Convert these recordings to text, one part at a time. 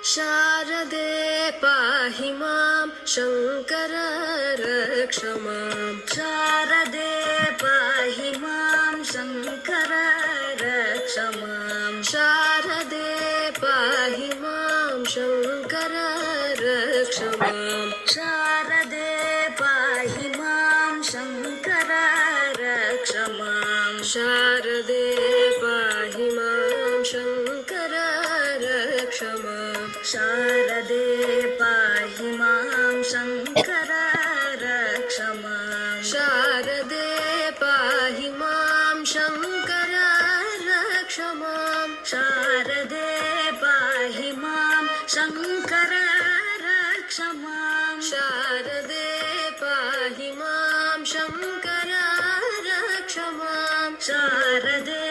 शारदे पाहि मां शङ्कर रक्ष मां शारदे पाहि मां शङ्कर रक्ष मां शारदे पाहि मां शङ्कर रक्ष मां शारदे पाहि मां शङ्कर रक्ष मां शारदे पाहि मां शङ्कर रक्ष मां शारदे पाहि मां शङ्कर रक्ष मां शारदे पाहि मां शङ्कर रक्ष मां शारदे पाहि मां शङ्कर रक्ष मां शारदे पाहि मां शङ्कर रक्ष मां शारदे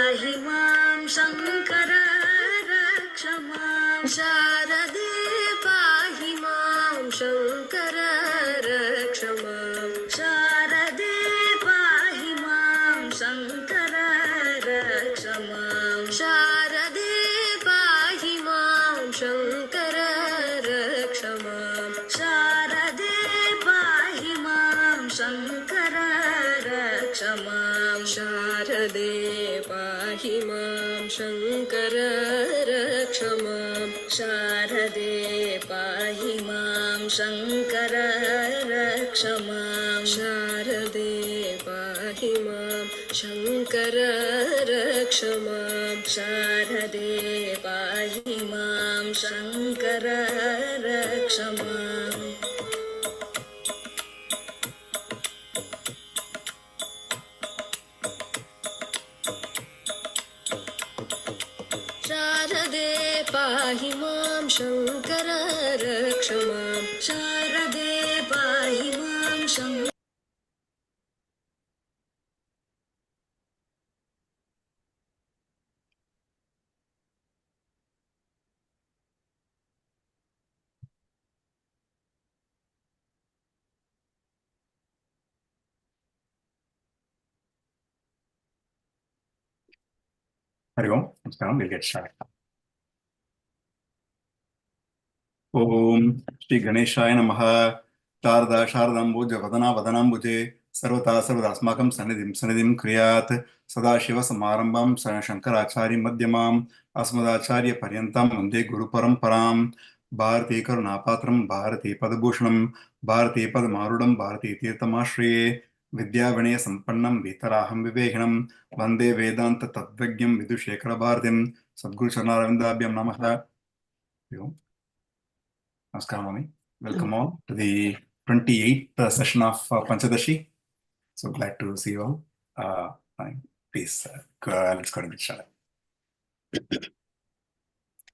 पाहि मां शङ्कर रक्ष मां शारदे पाहि मां शङ्कर रक्ष मां शारदे पाहि मां शङ्कर रक्ष मां शारदे पाहि मां शङ्कर रक्ष मां शारदे पाहि मां शङ्कर रक्ष मां शारदे पाहि मां शङ्कर रक्ष मां शारदे पाहि मां शङ्कर रक्ष मां शारदे पाहि मां शङ्कर रक्ष मां शारदे पाहि मां शङ्कर रक्ष मां शारदे पाहि मां शङ्कर रक्ष मां शारदे पाहि मां Shankar Hari Om. Namaskaram. We'll get started. Om Shri Ganeshaya Namaha. Sharada Sharadambuje Vadana Vadanambuje Sarvata Sarvadasmakam Sanidim Kriyat Sada Shiva Samarambam Shankaracharya Madhyamam Asmadacharya Paryantam Vande Guru Paramparam Bharati Karunapatram Bharati Padabhushanam Bharati Padamarudam Bharati Tirthamashriye Vidya Vinaya Sampannam Vitaraham Vivekanam Vande Vedanta Tattvagyam Vidushekara Bharatim Sadguru Charanarvindabhyam Namaha. Namaskaram, Mami. Welcome all to the 28th session of Panchadasi. So glad to see you all. Please, let's go and get started.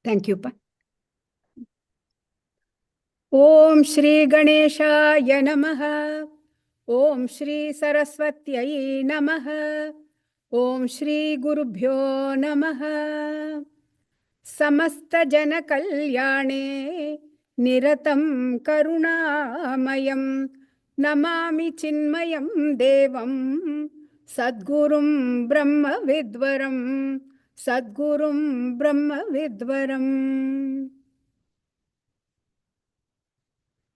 Thank you, Pa. Om Shri Ganeshaya Namaha. Om Shri Saraswatyai Namaha. Om Shri Gurubhyo Namaha. Samasta Jana Kalyane Niratam Karunamayam Namami Chinmayam Devam Sadgurum Brahma Vidvaram Sadgurum Brahma Vidvaram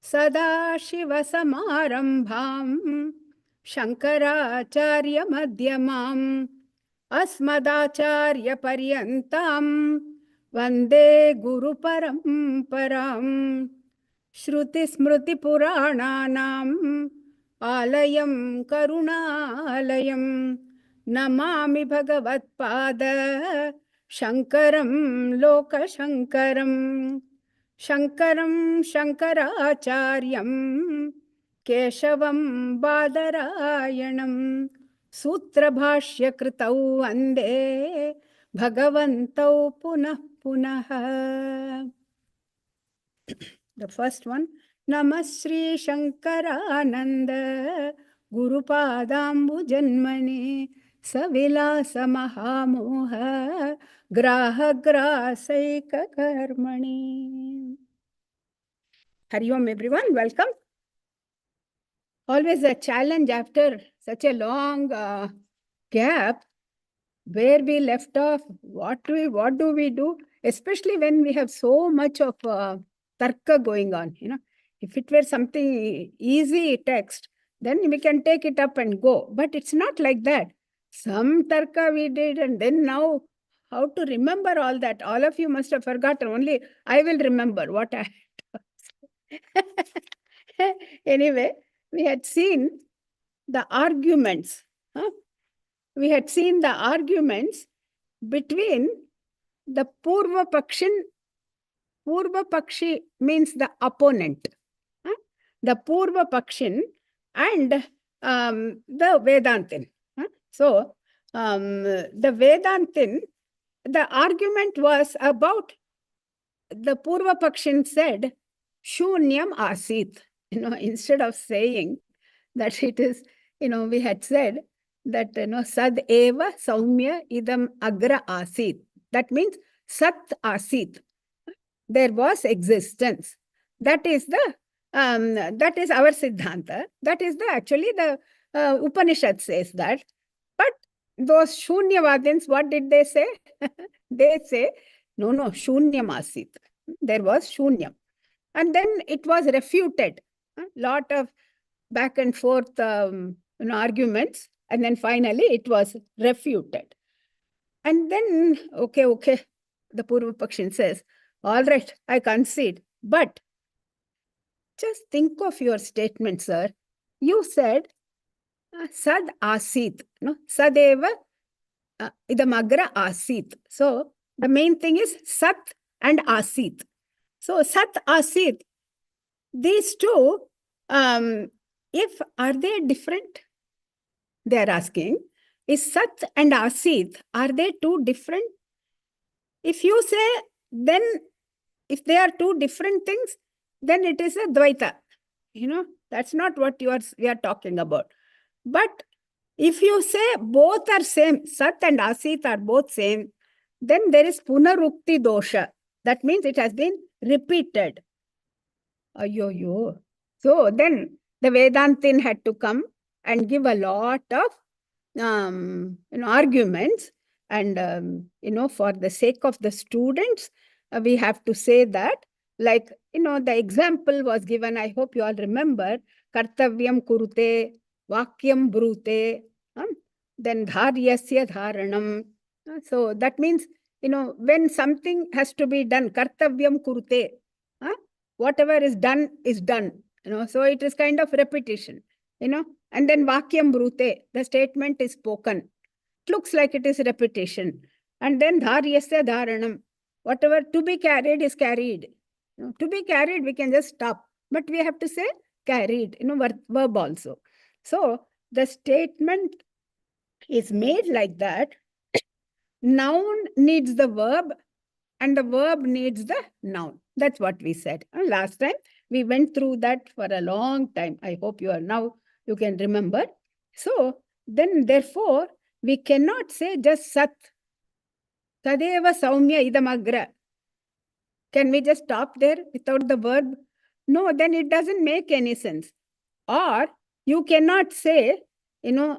Sada Shiva Samarambham Shankaracharya Madhyamam Asmadacharya Paryantam Vande Guru Paramparam Shruti Smriti Purananam Alayam Karunalayam Namami Bhagavat Pada Shankaram Loka Shankaram Shankaram Shankaracharyam Keshavam Badarayanam Sutra Bhashya Kritau Vande Bhagavantau Punah Punah. The first one, Namasri Shankarananda Guru Padambu Janmane Savilasa Mahamoha Graha Grasaika Karmani. Hari Om everyone, welcome. Always a challenge after such a long gap. Where we left off, what do we do? especially when we have so much of tarka going on, If it were something easy text, then we can take it up and go. But it's not like that. Some tarka we did, and then now how to remember all that? All of you must have forgotten. Only I will remember what I Anyway, we had seen the arguments. We had seen the arguments between the Purva Pakshi means the opponent. The Purva Pakshin and the Vedantin. So, the Vedantin, the argument was about the Purva Pakshin said, Shunyam Asit. Instead of saying that it is, we had said that, Sad Eva Saumya Idam Agra Asit. That means Sat Asit. There was existence. That is our Siddhanta. That is actually the Upanishad says that. But those Shunyavadins, what did they say? They say, no, Shunyam Asit. There was Shunyam. And then it was refuted. Lot of back and forth arguments. And then finally it was refuted. And then, okay, the Purva Pakshin says, all right, I concede. But just think of your statement, sir. You said, Sad Asit. Sadeva idamagra Asit. So the main thing is Sat and Asit. So Sat Asit, these two, if are they different? They are asking, is Sat and Asit, are they two different? If you say, then if they are two different things, then it is a Dvaita. That's not what we are talking about. But if you say both are same, Sat and Asit are both same, then there is Punarukti dosha. That means it has been repeated. Ayo. So then the Vedantin had to come and give a lot of arguments. And, for the sake of the students, we have to say that, like, the example was given, I hope you all remember, Kartavyam kurute, Vakyam brute, then Dharyasya dharanam. So that means, when something has to be done, Kartavyam kurute, whatever is done is done. So it is kind of repetition, and then Vakyam brute, the statement is spoken. It looks like it is repetition. And then Dharyasya dharanam, whatever to be carried is carried. To be carried, we can just stop. But we have to say carried, verb also. So the statement is made like that. Noun needs the verb and the verb needs the noun. That's what we said. Last time we went through that for a long time. I hope you can remember. So then therefore, we cannot say just Sat. Tadeva Saumya Idamagra. Can we just stop there without the verb? No, then it doesn't make any sense. Or you cannot say, Eva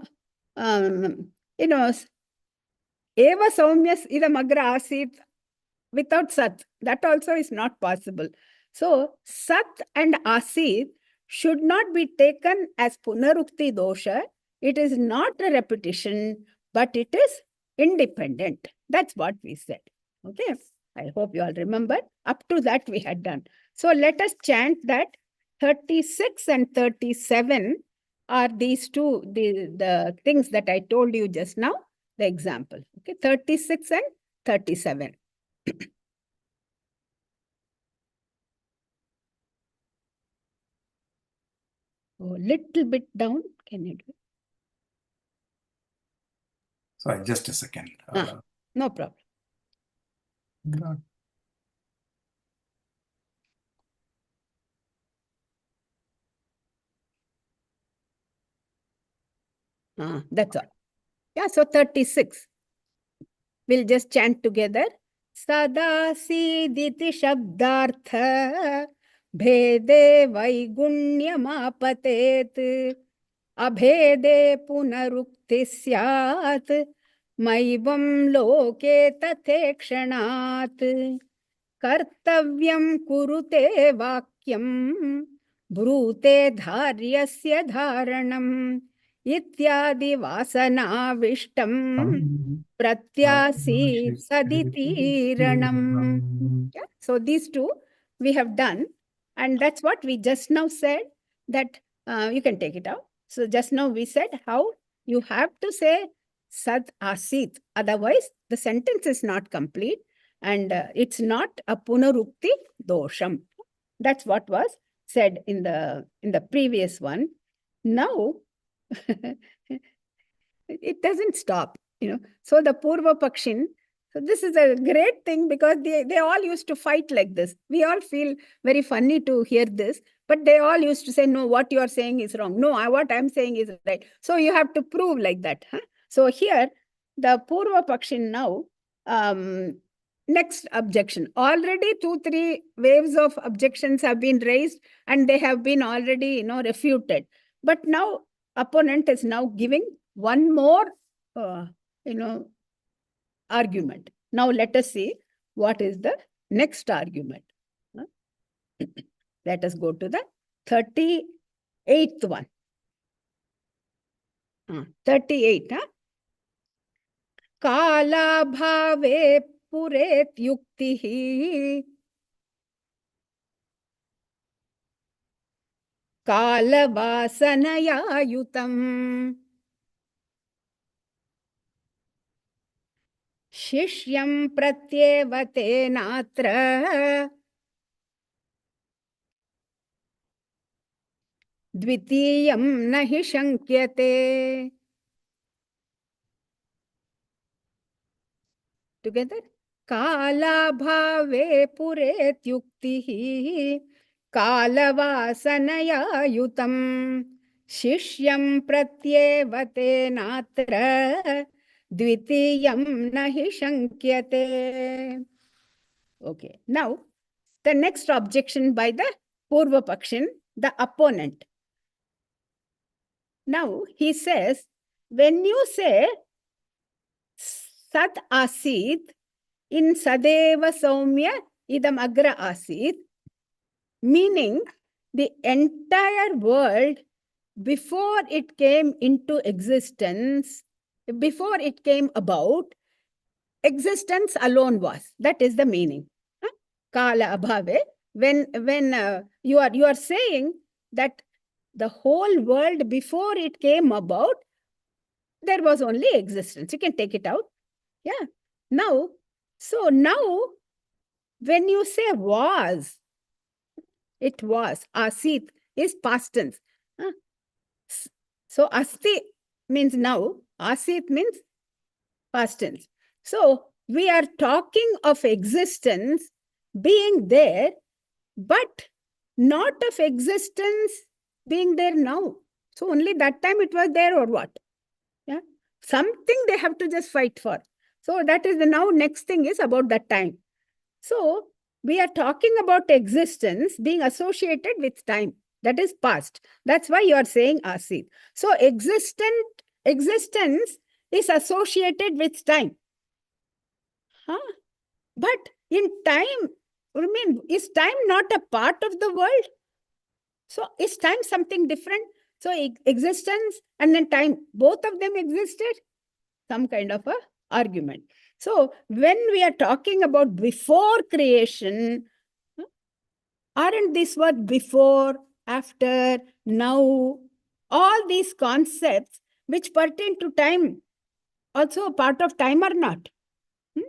Saumyas Idamagra Asit without Sat. That also is not possible. So Sat and Asit should not be taken as Punarukti dosha. It is not a repetition, but it is independent. That's what we said. Okay. I hope you all remember. Up to that we had done. So let us chant that 36 and 37 are these two, the things that I told you just now, the example. Okay, 36 and 37. Little bit down. Can you do it? Sorry, just a second. No problem. That's all. Yeah, so 36. We'll just chant together. Sadasiditi shabdartha bhede vaigunyamapatet abhede punarukti syat Maivam loke tathekshanaat kartavyam kurute vakyam brute dharyasya dharanam ityadi vasana vishtam pratyasi saditiranam. Yeah? So these two we have done, and that's what we just now said, that you can take it out. So just now we said how you have to say Sad Asit, otherwise the sentence is not complete and it's not a Punarukti Dosham. That's what was said in the previous one. Now it doesn't stop, So the Purva Pakshin, so this is a great thing because they all used to fight like this. We all feel very funny to hear this, but they all used to say, no, what you are saying is wrong. No, what I'm saying is right. So you have to prove like that. Huh? So here, the Purva Pakshin now, next objection. Already 2-3 waves of objections have been raised and they have been already, refuted. But now opponent is now giving one more, argument. Now let us see what is the next argument. Let us go to the 38th one. 38. Kala bhave puret yuktihi kala vasanaya yutam Shishyam pratyevate natra dvitiyam nahi shankyate. Together. Kala bhave puret yuktihi kala vasanaya yutam Shishyam pratyevate natra dvitiyam nahi shankyate. Okay. Now, the next objection by the Purva Pakshin, the opponent. Now, he says, when you say Sat Asit in Sadeva Saumya Idam Agra Asit, meaning the entire world before it came into existence, before it came about, existence alone was. That is the meaning. Kala abhave. When you are saying that the whole world before it came about, there was only existence. You can take it out. Yeah. Now, when you say was, it was. Asit is past tense. So asti means now. Asit means past tense. So we are talking of existence being there, but not of existence being there now. So only that time it was there or what? Yeah. Something they have to just fight for. So that is the now next thing is about that time. So we are talking about existence being associated with time. That is past. That's why you are saying Asit. So existence is associated with time. But in time, is time not a part of the world? So is time something different? So existence and then time, both of them existed? Some kind of a argument. So when we are talking about before creation, aren't this what before, after, now, all these concepts which pertain to time also a part of time or not?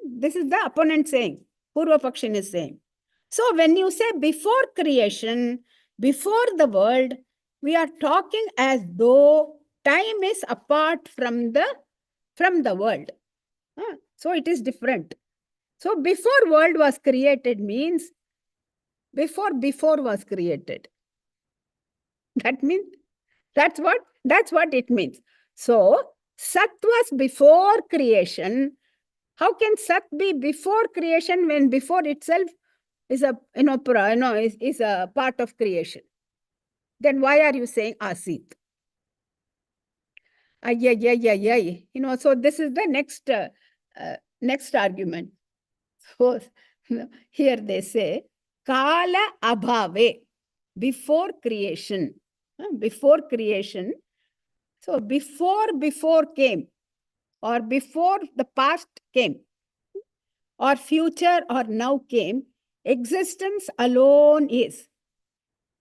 This is the opponent saying, Purva Pakshin is saying. So when you say before creation, before the world, we are talking as though time is apart from the world. So it is different. So before world was created means before was created. That means that's what it means. So Sat was before creation. How can Sat be before creation when before itself is a is a part of creation? Then why are you saying Asit? ay. So this is the next argument. So here they say, Kala Abhave, before creation. Before creation. So before came, or before the past came, or future or now came, existence alone is.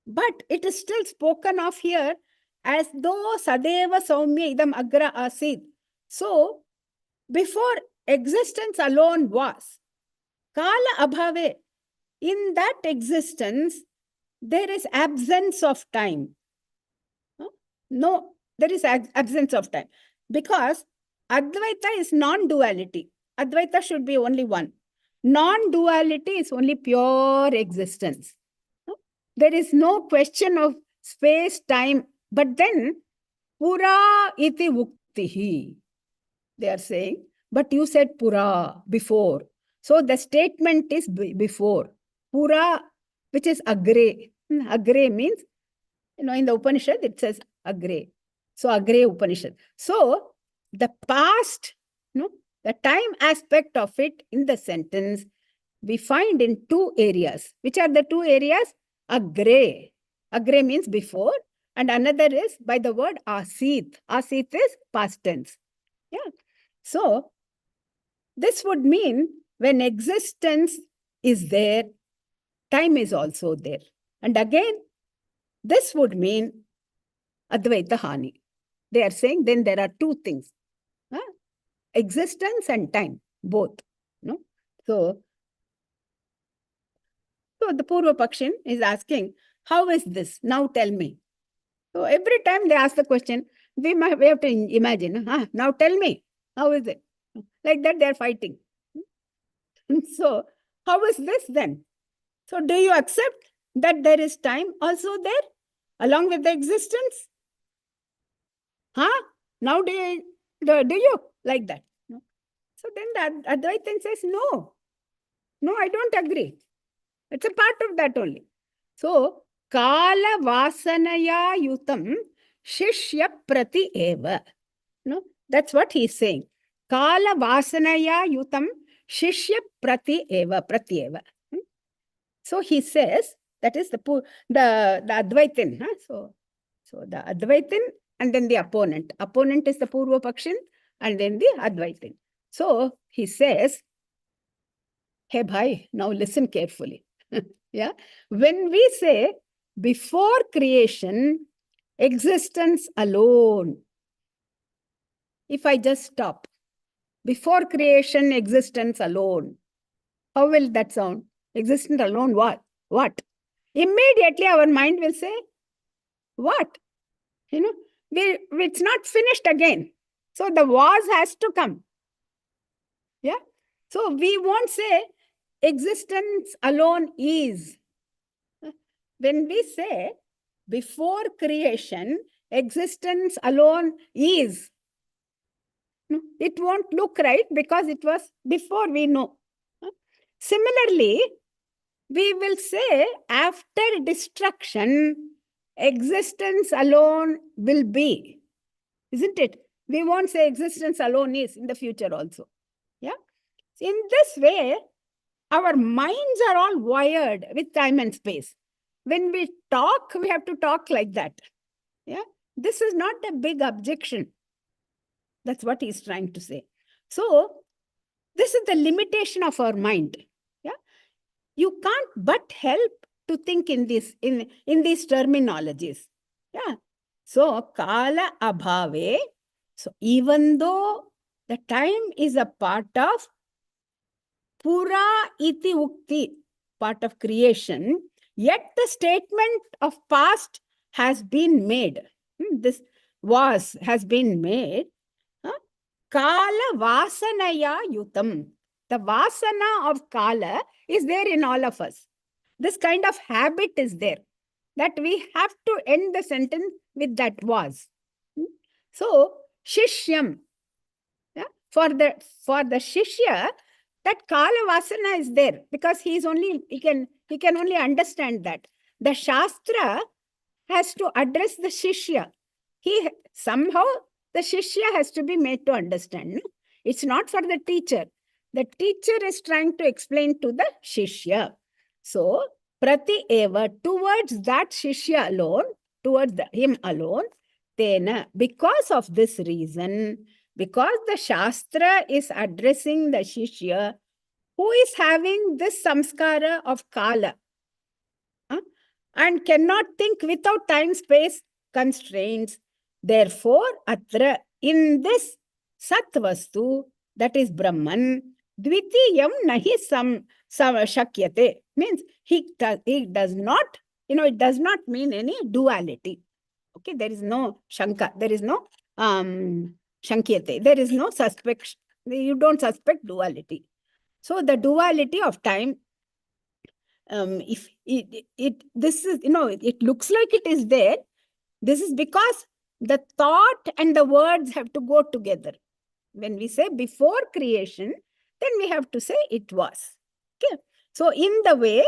But it is still spoken of here as though Sadeva Saumya Idam Agra Asid. So, before existence alone was, Kala Abhave, in that existence, there is absence of time. No, there is absence of time. Because Advaita is non-duality. Advaita should be only one. Non-duality is only pure existence. There is no question of space, time. But then, Pura iti vuktihi. They are saying, but you said Pura, before. So the statement is before. Pura, which is Agre. Agre means, in the Upanishad, it says Agre. So Agre Upanishad. So the past, the time aspect of it in the sentence, we find in two areas. Which are the two areas? Agre. Agre means before. And another is by the word Asit. Asit is past tense. Yeah. So this would mean when existence is there, time is also there. And again, this would mean Advaita Hani. They are saying then there are two things. Existence and time, both. No? So the Purva Pakshin is asking, how is this? Now tell me. So every time they ask the question, we have to imagine, now tell me, how is it? Like that they are fighting. So how is this then? So do you accept that there is time also there, along with the existence? Now do you like that? No. So then the Advaitin says, no, I don't agree. It's a part of that only. So, Kala Vasanaya Yutam Shishya Prati Eva. No, that's what he's saying. Kala Vasanaya Yutam Shishya Prati Eva. So he says, that is the Advaitin. So the Advaitin and then the opponent. Opponent is the Purva Pakshin and then the Advaitin. So he says, hey bhai, now listen carefully. Yeah. When we say before creation, existence alone. If I just stop, before creation, existence alone. How will that sound? Existence alone, what? Immediately our mind will say, what? It's not finished again. So the was has to come. Yeah. So we won't say existence alone is. When we say before creation, existence alone is, it won't look right because it was before we know. Similarly, we will say after destruction, existence alone will be. Isn't it? We won't say existence alone is in the future also. Yeah. In this way, our minds are all wired with time and space. When we talk, we have to talk like that. Yeah. This is not a big objection. That's what he's trying to say. So, this is the limitation of our mind. Yeah. You can't but help to think in these terminologies. Yeah. So, Kala Abhave. So, even though the time is a part of Pura iti ukti, part of creation, yet the statement of past has been made. This has been made. Kala Vasanaya Yutam. The Vasana of Kala is there in all of us. This kind of habit is there, that we have to end the sentence with that was. So, Shishyam. Yeah? For the Shishya, that Kala Vasana is there because he can only understand that. The Shastra has to address the Shishya. He somehow the Shishya has to be made to understand. No? It's not for the teacher. The teacher is trying to explain to the Shishya. So, Prati Eva, towards that Shishya alone, towards him alone, Tena, because of this reason, because the Shastra is addressing the Shishya, who is having this samskara of Kala, and cannot think without time-space constraints. Therefore, atra, in this Satvastu, that is Brahman, Dvitiyam nahi shakyate, means he does not, it does not mean any duality. Okay, there is no shanka, there is no shankyate, there is no suspect, you don't suspect duality. So the duality of time, if this is, it looks like it is there, this is because the thought and the words have to go together. When we say before creation, then we have to say it was. Okay. So in the way,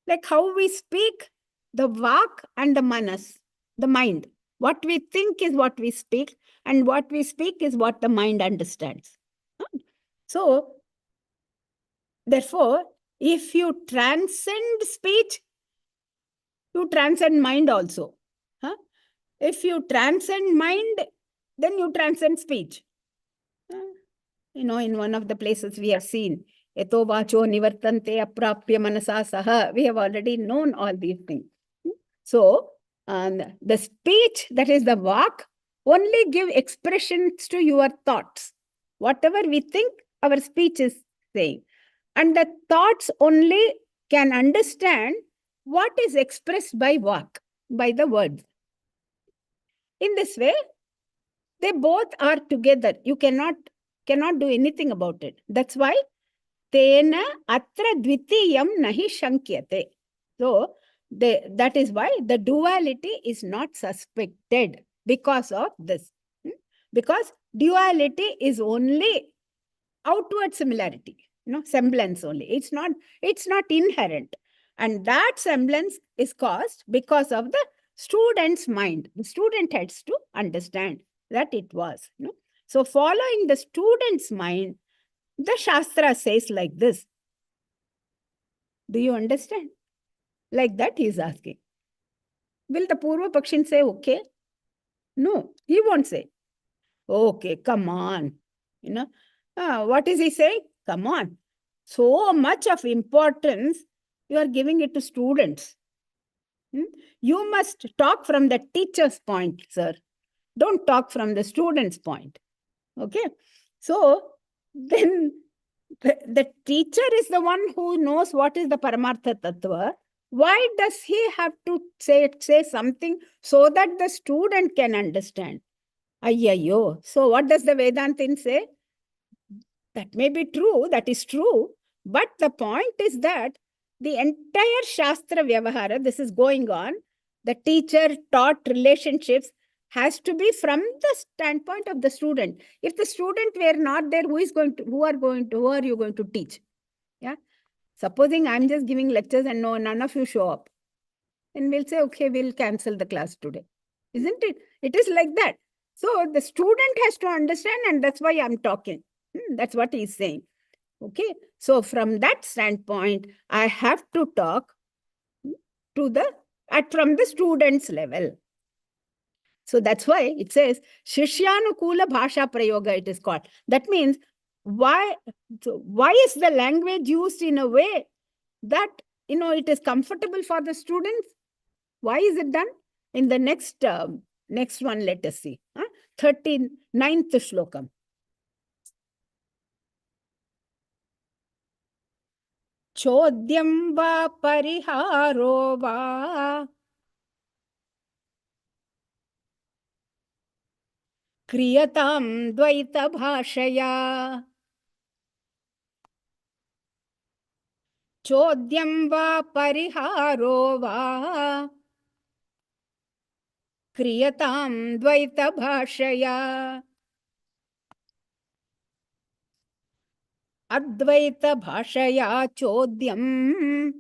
like how we speak, the vak and the manas, the mind. What we think is what we speak, and what we speak is what the mind understands. So, therefore, if you transcend speech, you transcend mind also. If you transcend mind, then you transcend speech. In one of the places we have seen, Eto vacho nivartante aprapya manasa saha. We have already known all these things. So, the speech, that is the vak, only give expressions to your thoughts. Whatever we think, our speech is saying. And the thoughts only can understand what is expressed by vak, by the words. In this way, they both are together. You cannot do anything about it. That's why Tena atra dvitiyam nahi shankyate. So, that is why the duality is not suspected because of this. Because duality is only outward similarity, semblance only. It's not inherent. And that semblance is caused because of the student's mind. The student has to understand that it was. So following the student's mind, the Shastra says like this. Do you understand? Like that he is asking. Will the Purva Pakshin say okay? No, he won't say. Okay, come on. What is he saying? Come on. So much of importance you are giving it to students. You must talk from the teacher's point, sir. Don't talk from the student's point. Okay. So then the teacher is the one who knows what is the Paramartha Tattva. Why does he have to say something so that the student can understand? Ayyayo. So what does the Vedantin say? That may be true, that is true. But the point is that the entire Shastra Vyavahara, this is going on, the teacher-taught relationships has to be from the standpoint of the student. If the student were not there, who are you going to teach? Yeah. Supposing I'm just giving lectures and none of you show up, then we'll say, okay, we'll cancel the class today. Isn't it? It is like that. So the student has to understand, and that's why I'm talking. That's what he's saying. Okay. So from that standpoint, I have to talk from the student's level. So that's why it says Shishyanukula Bhasha Prayoga, it is called. That means why is the language used in a way that it is comfortable for the students? Why is it done? In the next one, let us see. 39th shlokam. Chodyam va pariharo va kriyatam dvaita bhashaya. Chodyam va pariharo va kriyatam dvaita bhashaya. Advaita bhashaya chodyam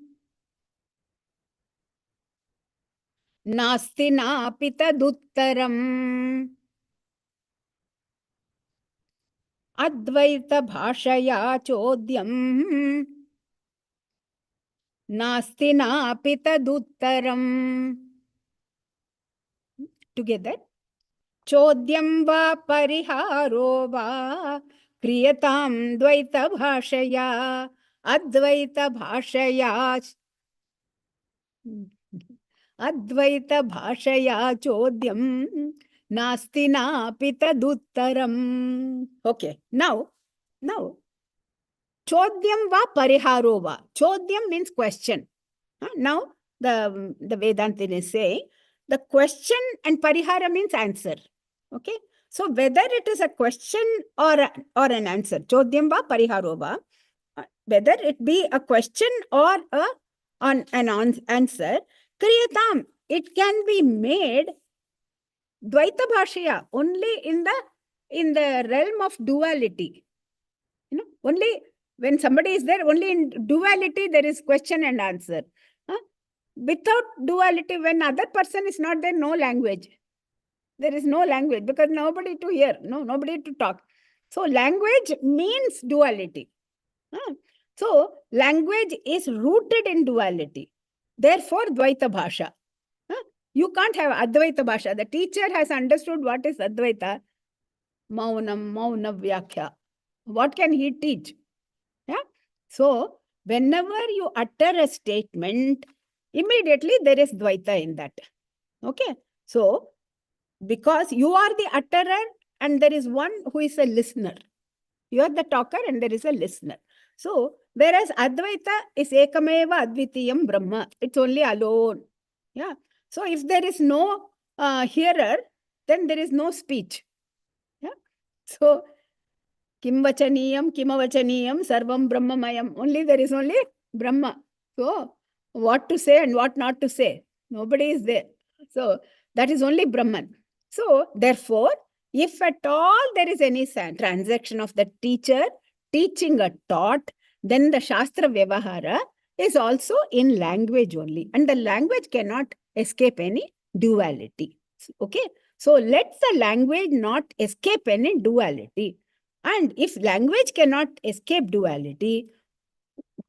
nasti napi taduttaram. Advaita bhashaya chodyam nasti napi taduttaram. Together. Chodyam va pariharo va kriyatam dvaita bhashaya advaita bhashaya advaita bhashaya chodyam nasti napi taduttaram. Okay, now chodyam va pariharo va. Chodyam means question. Now the Vedantin is saying the question and parihara means answer. Okay, so whether it is a question or an answer, chodyam va pariharo va, whether it be a question or an answer, kriyatam, it can be made dvaita bhashaya, only in the realm of duality. Only when somebody is there, only in duality there is question and answer. Without duality, when other person is not there, no language. There is no language because nobody to hear, nobody to talk. So language means duality. So language is rooted in duality. Therefore, Dvaita Bhasha. You can't have Advaita Bhasha. The teacher has understood what is Advaita. Maunam, Mauna Vyakhya. What can he teach? Yeah? So, whenever you utter a statement, immediately there is Dvaita in that. Okay? So, because you are the utterer and there is one who is a listener. You are the talker and there is a listener. So, whereas Advaita is Ekameva Advitiyam Brahma. It's only alone. Yeah. So, if there is no hearer, then there is no speech. Yeah. So, Kim Vachaniyam, Kimavachaniyam, Sarvam Brahmamayam. Only there is only Brahma. So, what to say and what not to say. Nobody is there. So, that is only Brahman. So, therefore, if at all there is any transaction of the teacher teaching a taught, then the Shastra Vyavahara is also in language only. And the language cannot escape any duality. Okay. So, let the language not escape any duality. And if language cannot escape duality,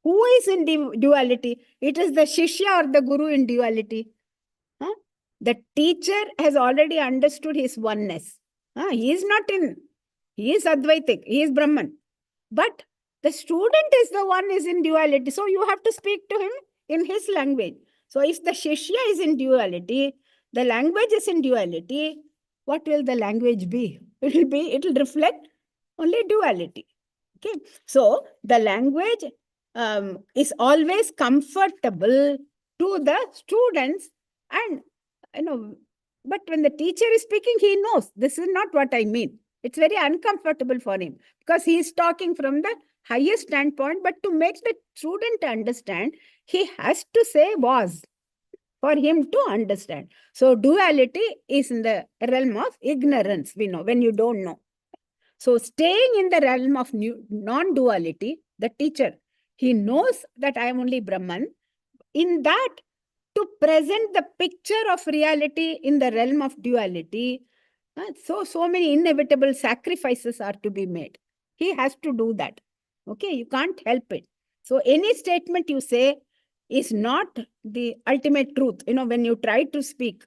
who is in duality? It is the Shishya or the Guru in duality. The teacher has already understood his oneness. He is not he is Advaitic, he is Brahman. But the student is the one is in duality. So you have to speak to him in his language. So if the Shishya is in duality, the language is in duality, what will the language be? It will reflect only duality. Okay. So the language is always comfortable to the students, and but when the teacher is speaking, he knows this is not what I mean. It's very uncomfortable for him because he is talking from the highest standpoint. But to make the student understand, he has to say was for him to understand. So duality is in the realm of ignorance, we know, when you don't know. So staying in the realm of non-duality, the teacher, he knows that I am only Brahman. In that, to present the picture of reality in the realm of duality, so many inevitable sacrifices are to be made. He has to do that. Okay, you can't help it. So any statement you say is not the ultimate truth. When you try to speak,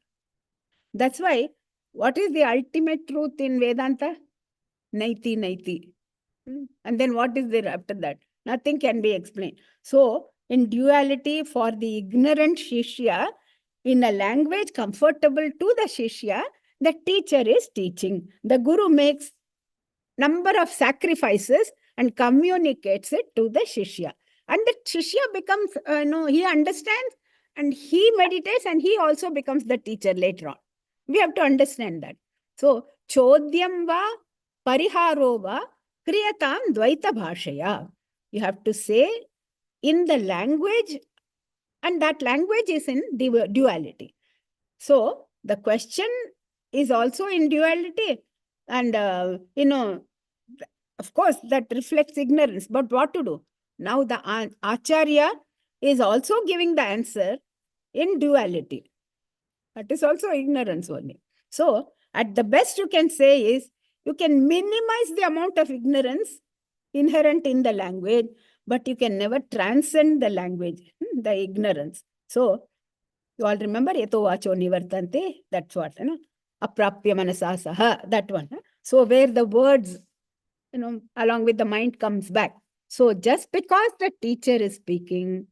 that's why, what is the ultimate truth in Vedanta? Naiti, naiti. And then what is there after that? Nothing can be explained. So, in duality, for the ignorant Shishya, in a language comfortable to the Shishya, the teacher is teaching. The Guru makes number of sacrifices and communicates it to the Shishya. And the Shishya becomes, he understands and he meditates and he also becomes the teacher later on. We have to understand that. So, Chodyam va pariharo va kriyatam dvaita bhashaya. You have to say in the language, and that language is in duality. So, the question is also in duality. And, of course, that reflects ignorance. But what to do? Now, the Acharya is also giving the answer in duality. That is also ignorance only. So, at the best you can say is, you can minimize the amount of ignorance inherent in the language, but you can never transcend the language, the ignorance. So, you all remember Yato Vacho Nivartante? That's what, Aprapya Manasa Saha, that one. So, where the words, along with the mind comes back. So, just because the teacher is speaking,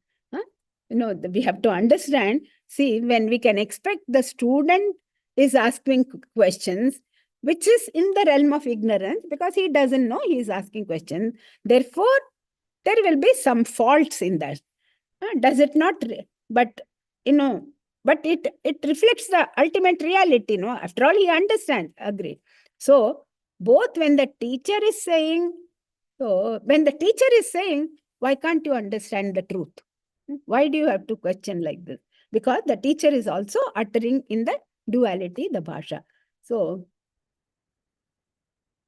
we have to understand, see, when we can expect the student is asking questions, which is in the realm of ignorance, because he doesn't know, he is asking questions. Therefore, there will be some faults in that. Does it not? But, but it reflects the ultimate reality, After all, he understands, agree. So, both when the teacher is saying, why can't you understand the truth? Why do you have to question like this? Because the teacher is also uttering in the duality, the bhasha. So,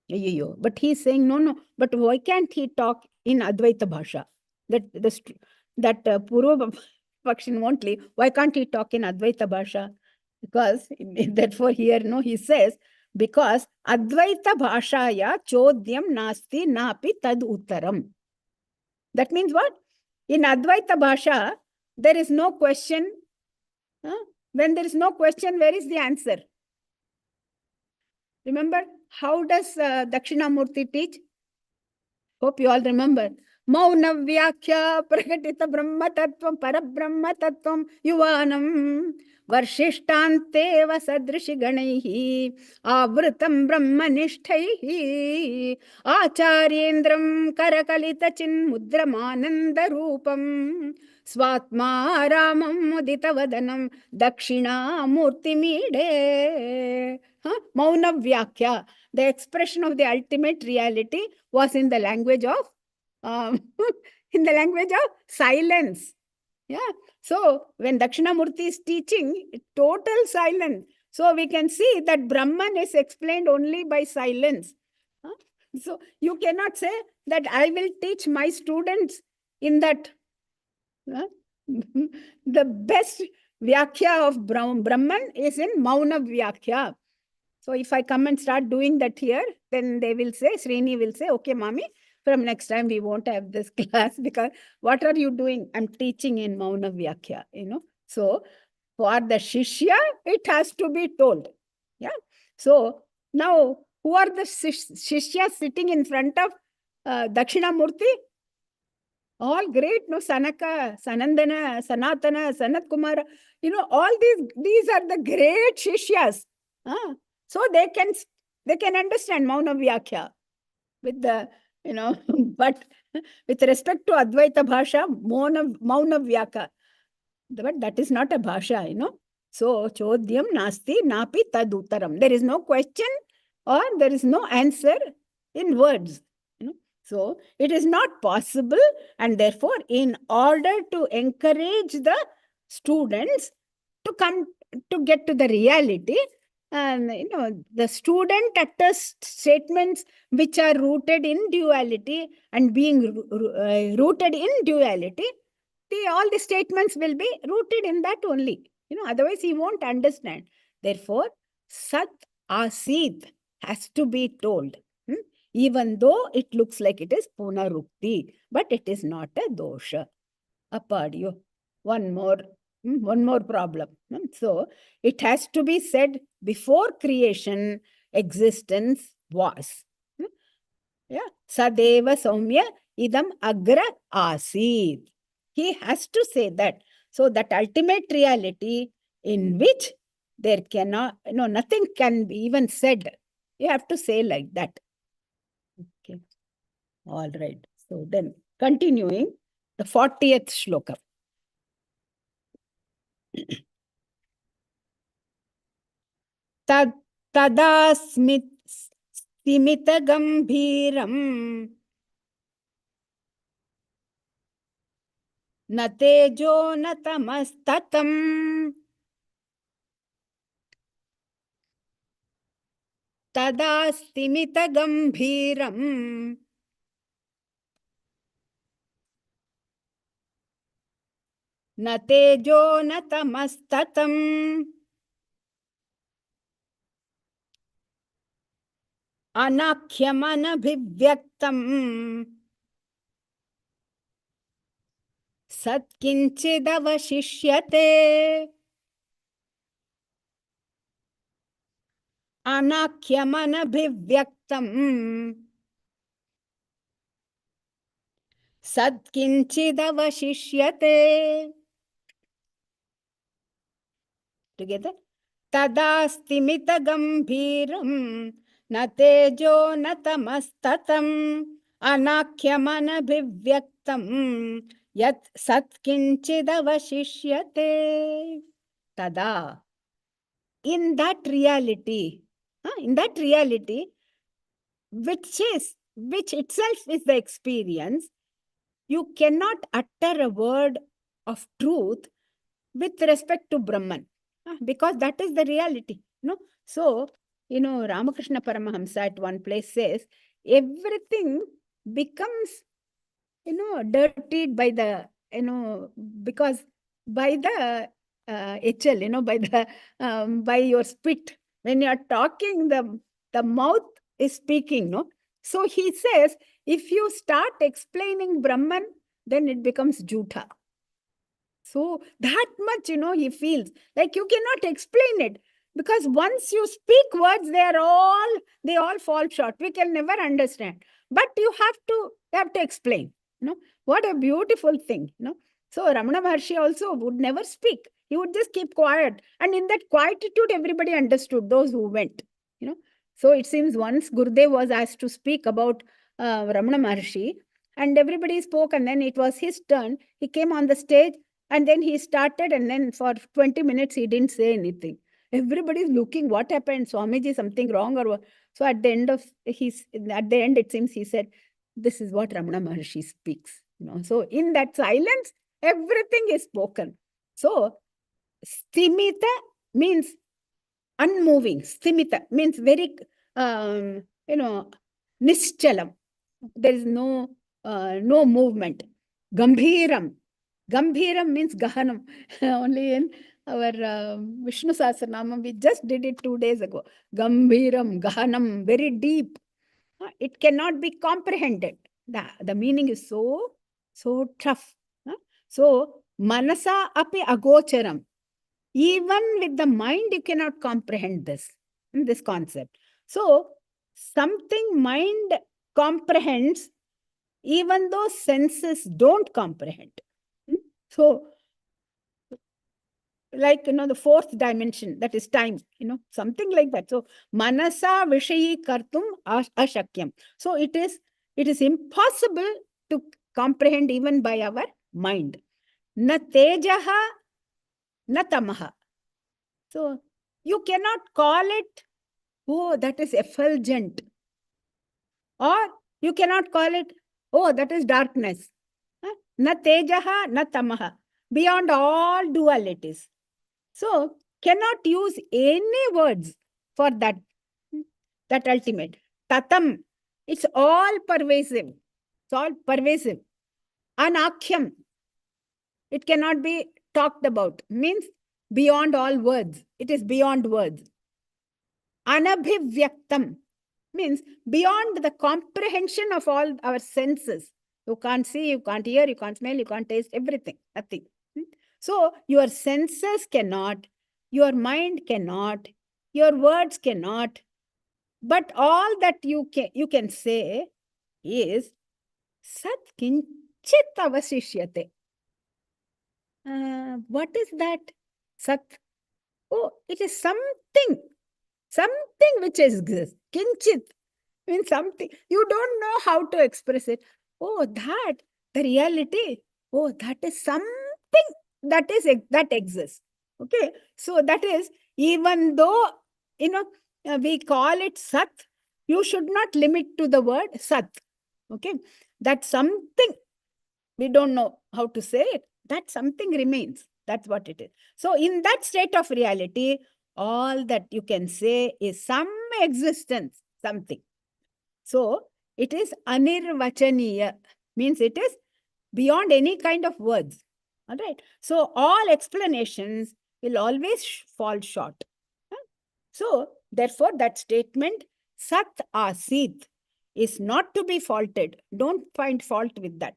but he's saying, no, but why can't he talk in Advaita bhasha? That Purva Pakshin won't leave. Why can't he talk in Advaita bhasha? Because, therefore, here, he says, because Advaita bhashaya chodyam nasti napi tad uttaram. That means what? In Advaita bhasha, there is no question. When there is no question, where is the answer? Remember, how does Dakshinamurti teach? Hope you all remember. Mauna Vyakhya Prakatita Brahma Tattvam Parabrahma Tattvam Yuvanam Varshishtante Vasadrishi Ganaihi Avrutam Brahma Nishtaihi Acharyendram Karakalita Chin Mudramananda Rupam Swatma Ramam Mudita Vadanam Dakshina Murti Mide. Mauna Vyakhya, the expression of the ultimate reality, was in the language of silence. Yeah. So when Dakshinamurti is teaching, total silence. So we can see that Brahman is explained only by silence. So you cannot say that I will teach my students in that. The best Vyakhya of Brahman is in Mauna Vyakhya. So if I come and start doing that here, then they will say, Srini will say, okay, mommy, from next time we won't have this class because what are you doing? I'm teaching in Mauna Vyakhya, So for the Shishya, it has to be told. Yeah. So now, who are the Shishyas sitting in front of Dakshinamurti? All great, Sanaka, Sanandana, Sanatana, Sanat Kumar, all these are the great Shishyas. So they can understand Mauna Vyakhya with the, but with respect to Advaita Bhasha, Mauna Vyakhya. But that is not a Bhasha, So, Chodyam Nasti Napi Taduttaram. There is no question or there is no answer in words. So, it is not possible, and therefore, in order to encourage the students to come to get to the reality, and the student utters statements which are rooted in duality, and being rooted in duality, all the statements will be rooted in that only. Otherwise he won't understand. Therefore, Sat Asit has to be told. Even though it looks like it is Punarukti, but it is not a dosha. Aparyo. One more problem. So, it has to be said before creation, existence was. Yeah. Sadeva Saumya Idam Agra Asid. He has to say that. So, that ultimate reality in which there cannot, nothing can be even said. You have to say like that. Okay. All right. So then continuing the 40th shloka. Tada simita gambhiram na tejo na tamastatam tada simita gambhiram na tejo na tamastatam. Anakhyam Satkinchidavashishyate. Anakhyam Satkinchidavashishyate. Together. Tadastimita gambhiram na tejo na tamastatam anakhyamanabivyaktam yat satkinchidavashishyate. Tada. In that reality, which itself is the experience, you cannot utter a word of truth with respect to Brahman, because that is the reality. So, Ramakrishna Paramahamsa at one place says, everything becomes, dirtied by the, because by the HL, by your spit. When you are talking, the mouth is speaking, no? So he says, if you start explaining Brahman, then it becomes Jutha. So that much, he feels like you cannot explain it, because once you speak words, they all fall short. We can never understand. But you have to explain. What a beautiful thing. So Ramana Maharshi also would never speak. He would just keep quiet. And in that quietude, everybody understood, those who went. So it seems once Gurudev was asked to speak about Ramana Maharshi, and everybody spoke, and then it was his turn. He came on the stage, and then he started, and then for 20 minutes, he didn't say anything. Everybody's looking, what happened? Swamiji, something wrong? Or what? So at the end, it seems he said, this is what Ramana Maharshi speaks. So in that silence, everything is spoken. So sthimita means unmoving. Sthimita means very, nischalam. There is no movement. Gambhiram. Gambhiram means Gahanam. Only in our Vishnu Sahasranamam, we just did it 2 days ago. Gambhiram, Gahanam, very deep. It cannot be comprehended. The meaning is so tough. So, Manasa api agocharam. Even with the mind, you cannot comprehend this concept. So, something mind comprehends, even though senses don't comprehend. So, like, the fourth dimension, that is time, something like that. So, manasa vishayi kartum ashakyam. So, it is impossible to comprehend even by our mind. Na tejaha, na tamaha. So, you cannot call it, oh, that is effulgent. Or you cannot call it, oh, that is darkness. Na tejaha, na tamaha. Beyond all dualities. So, cannot use any words for that ultimate. Tatam, it's all pervasive. It's all pervasive. Anakhyam, it cannot be talked about. Means beyond all words. It is beyond words. Anabhivyaktam means beyond the comprehension of all our senses. You can't see, you can't hear, you can't smell, you can't taste, everything. Nothing. So, your senses cannot, your mind cannot, your words cannot, but all that you can say is Sat Kinchit Avasishyate. What is that? Sat. Oh, it is something which exists. Kinchit means something. You don't know how to express it. Oh, the reality. Oh, that is something that exists. Okay. So that is, even though, we call it Sat, you should not limit to the word Sat. Okay. That something, we don't know how to say it. That something remains. That's what it is. So in that state of reality, all that you can say is some existence, something. So it is anirvachaniya, means it is beyond any kind of words. All right. So all explanations will always fall short. So therefore, that statement, Sat Asit is not to be faulted. Don't find fault with that.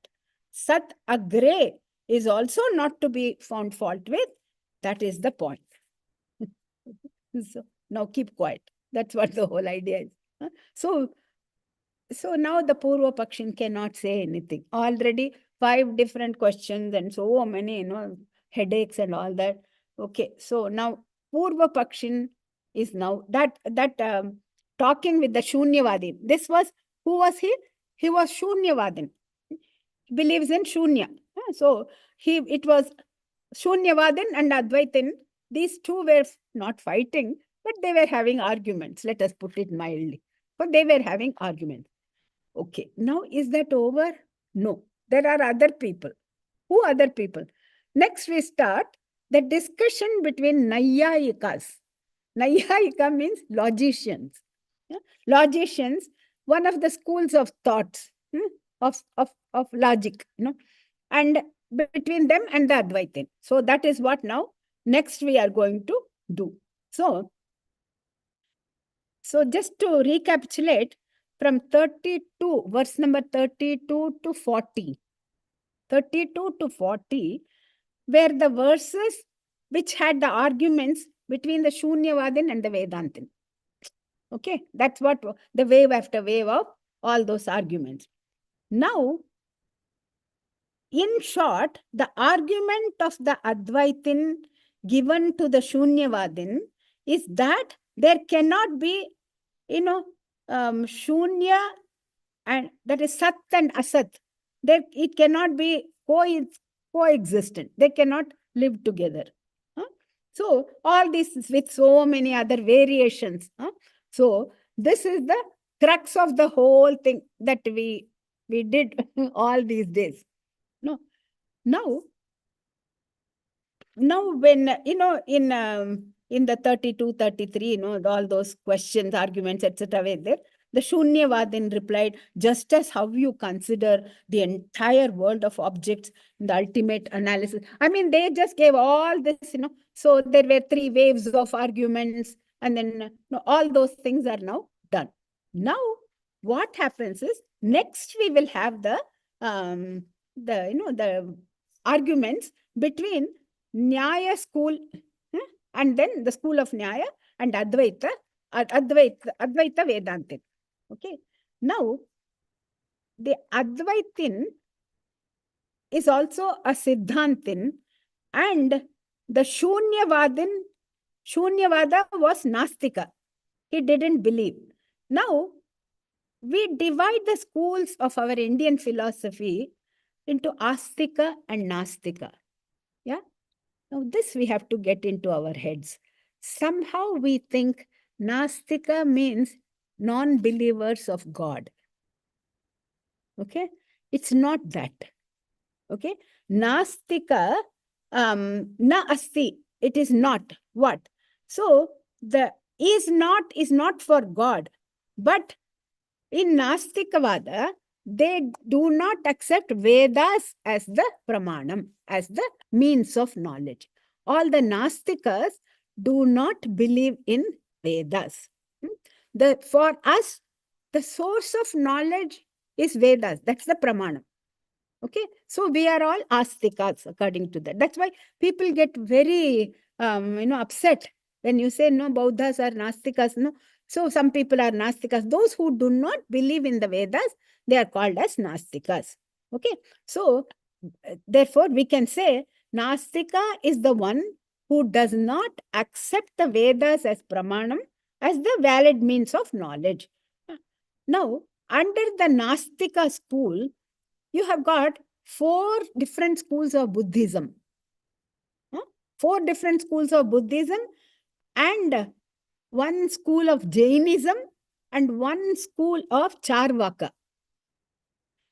Sat Agre is also not to be found fault with. That is the point. So now keep quiet. That's what the whole idea is. So now the Purva Pakshin cannot say anything. Already 5 different questions and so many, headaches and all that. Okay, so now Purva Pakshin is now that talking with the Shunyavadin. This was, who was he? He was Shunyavadin. Believes in Shunya. So it was Shunyavadin and Advaitin. These two were not fighting, but they were having arguments. Let us put it mildly. But they were having arguments. Okay, now is that over? No, there are other people. Who other people? Next we start the discussion between Nayayikas. Nayayika means logicians. Logicians, one of the schools of thoughts, of logic, and between them and the Advaitin. So that is what now next we are going to do. So just to recapitulate, from 32, verse number 32 to 40. 32 to 40 were the verses which had the arguments between the Shunyavadin and the Vedantin. Okay, that's what the wave after wave of all those arguments. Now, in short, the argument of the Advaitin given to the Shunyavadin is that there cannot be, Shunya, and that is Sat and Asat. It cannot be coexistent. They cannot live together. So all this is with so many other variations. So this is the crux of the whole thing that we did all these days. No, now when in the 32, 33, all those questions, arguments, etc. were there. The Shunyavadin replied, just as how you consider the entire world of objects in the ultimate analysis. I mean, they just gave all this, So there were 3 waves of arguments, and then all those things are now done. Now, what happens is, next we will have the arguments between Nyaya school, and then the school of Nyaya and Advaita Vedantin. Okay. Now, the Advaitin is also a Siddhantin, and the Shunyavada was Nastika. He didn't believe. Now, we divide the schools of our Indian philosophy into Astika and Nastika. Yeah. Now, this we have to get into our heads. Somehow we think Nastika means non-believers of God. Okay? It's not that. Okay? Nastika, na asti, it is not. What? So, the is not for God. But in Nastikavada, they do not accept Vedas as the pramanam, as the means of knowledge. All the Nastikas do not believe in Vedas. For us, the source of knowledge is Vedas. That's the pramanam. Okay, so we are all Astikas according to that. That's why people get very, upset when you say, no, Bauddhas are Nastikas. No, so some people are Nastikas. Those who do not believe in the Vedas, they are called as Nastikas. Okay, so therefore we can say Nastika is the one who does not accept the Vedas as pramanam, as the valid means of knowledge. Now, under the Nastika school, you have got 4 different schools of Buddhism. 4 different schools of Buddhism, and 1 school of Jainism, and 1 school of Charvaka.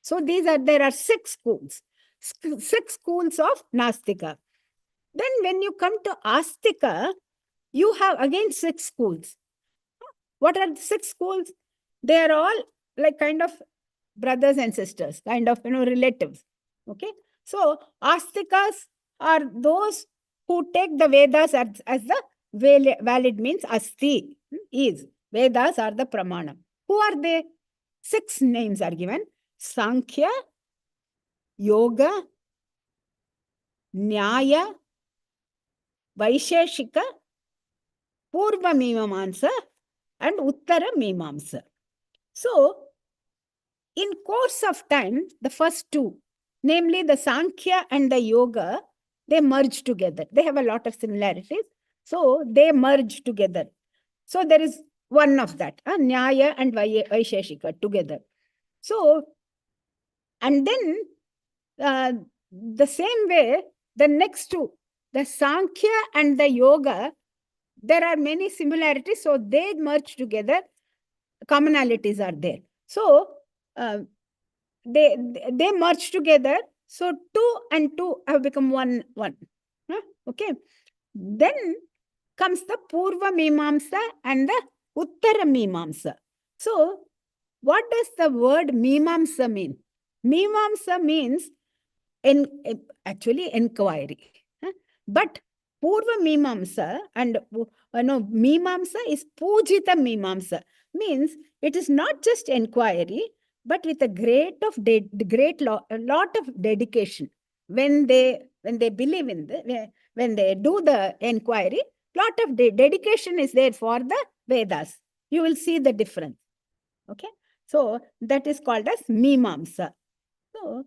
So there are 6 schools. 6 schools of Nastika. Then when you come to Astika, you have again 6 schools. What are the 6 schools? They are all like kind of brothers and sisters, kind of, relatives. Okay. So Astikas are those who take the Vedas as the valid means. Asti is. Vedas are the Pramanam. Who are they? 6 names are given. Sankhya, Yoga, Nyaya, Vaisheshika, Purva Mimamsa, and Uttara Mimamsa. So, in course of time, the first 2, namely the Sankhya and the Yoga, they merge together. They have a lot of similarities. So, they merge together. So, there is one of that, Nyaya and Vaisheshika together. So, and then the same way, the next 2, the Sankhya and the Yoga, there are many similarities. So, they merge together. Commonalities are there. So, they merge together. So 2 and 2 have become one. Okay. Then comes the Purva Mimamsa and the Uttara Mimamsa. So what does the word Mimamsa mean? Mimamsa means actually inquiry. But Purva Mimamsa and Mimamsa is Pujita Mimamsa. Means it is not just inquiry, but with a a lot of dedication. When they believe in when they do the inquiry, lot of dedication is there for the Vedas. You will see the difference. Okay, so that is called as Mimamsa. So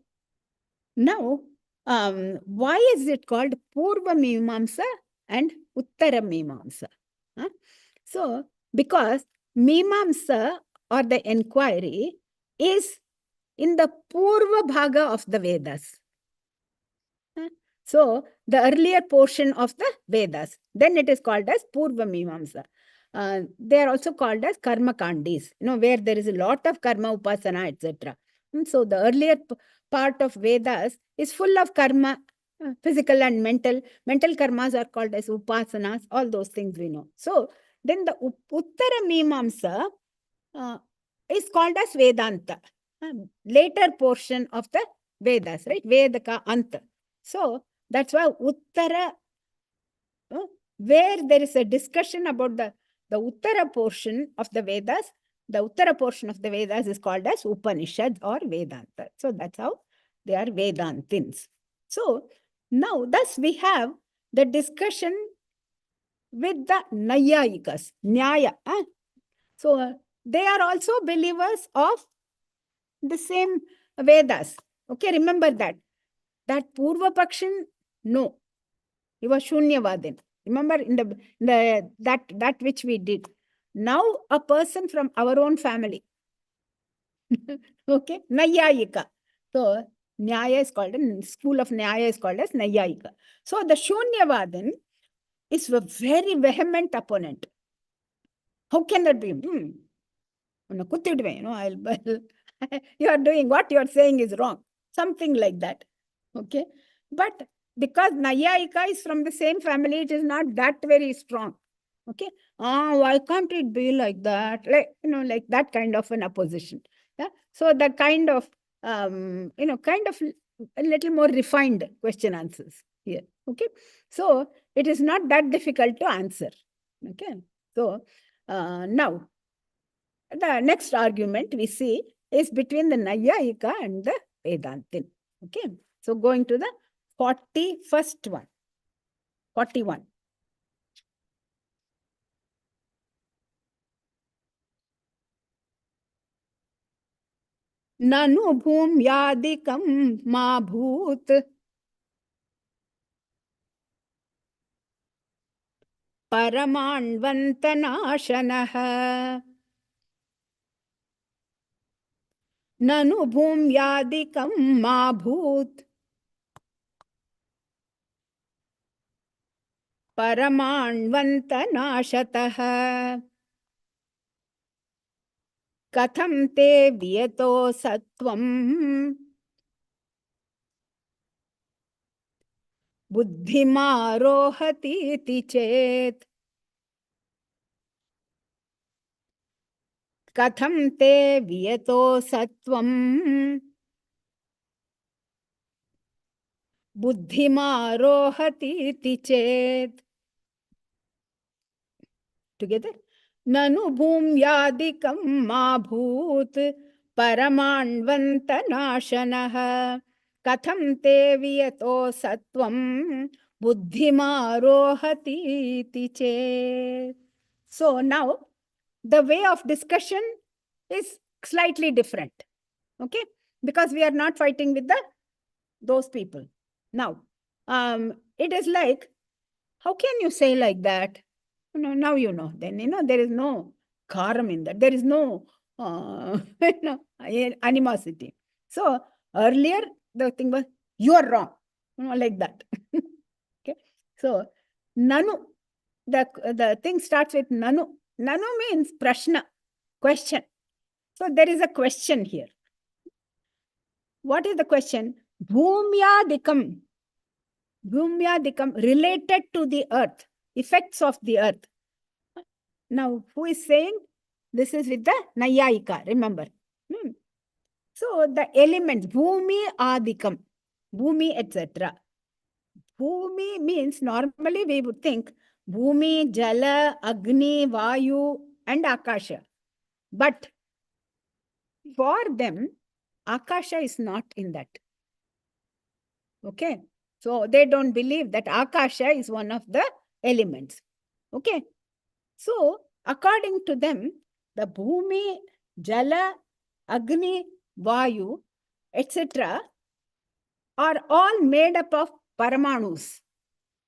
now, why is it called Purva Mimamsa and Uttara Mimamsa? So, because Mimamsa or the inquiry is in the Purva Bhaga of the Vedas. So, the earlier portion of the Vedas, then it is called as Purva Mimamsa. They are also called as Karma Kandis, where there is a lot of Karma Upasana, etc. So, the earlier part of Vedas is full of karma, physical and mental. Mental karmas are called as upasanas, all those things we know. So, then the Uttara Mimamsa is called as Vedanta, later portion of the Vedas, right? Vedaka Anta. So, that's why Uttara, where there is a discussion about the Uttara portion of the Vedas, the Uttara portion of the Vedas is called as Upanishad or Vedanta. So that's how they are Vedantins. So now, thus we have the discussion with the Nayayikas, Nyaya. So they are also believers of the same Vedas. Okay, remember that. That Purva Pakshan, no. He was Shunyavadin. Remember in the that which we did. Now a person from our own family. Okay, Nayayika. So Nyaya is called, school of Nyaya is called as Nayayika. So the Shunyavadin is a very vehement opponent. How can that be? You are doing what you are saying is wrong. Something like that. Okay. But because Nayayika is from the same family, it is not that very strong. Okay. Why can't it be like that? Like that kind of an opposition. Yeah. So the kind of a little more refined question answers here. Okay. So it is not that difficult to answer. Okay. So now the next argument we see is between the Nayayika and the Vedantin. Okay. So going to the 41st one. 41. Nanu bhumyadikam ma bhut paramanvantanashanah. Nanu bhumyadikam ma bhut paramanvantanashatah. Katham te viyato sattvam buddhimarohati chet. Katham te viyato sattvam buddhimarohati chet. Together. Nanu bhumyadikam ma bhoot paramanvantanashanah katham te viyato sattvam buddhimarohati tiche. So now the way of discussion is slightly different. Okay, because we are not fighting with those people. Now, it is like, how can you say like that? Now you know. Then there is no karam in that. There is no animosity. So earlier the thing was, you are wrong, like that. Okay. So nanu, the thing starts with nanu. Nanu means prashna, question. So there is a question here. What is the question? Bhumyadikam. Bhumyadikam, related to the earth, effects of the earth. Now, who is saying? This is with the Nayayika, remember. So the elements, Bhumi Adikam, Bhumi, etc. Bhumi means, normally we would think Bhumi, Jala, Agni, Vayu, and Akasha. But for them, Akasha is not in that. Okay. So they don't believe that Akasha is one of the elements. Okay. So according to them, the Bhumi, Jala, Agni, Vayu, etc. are all made up of Paramanus,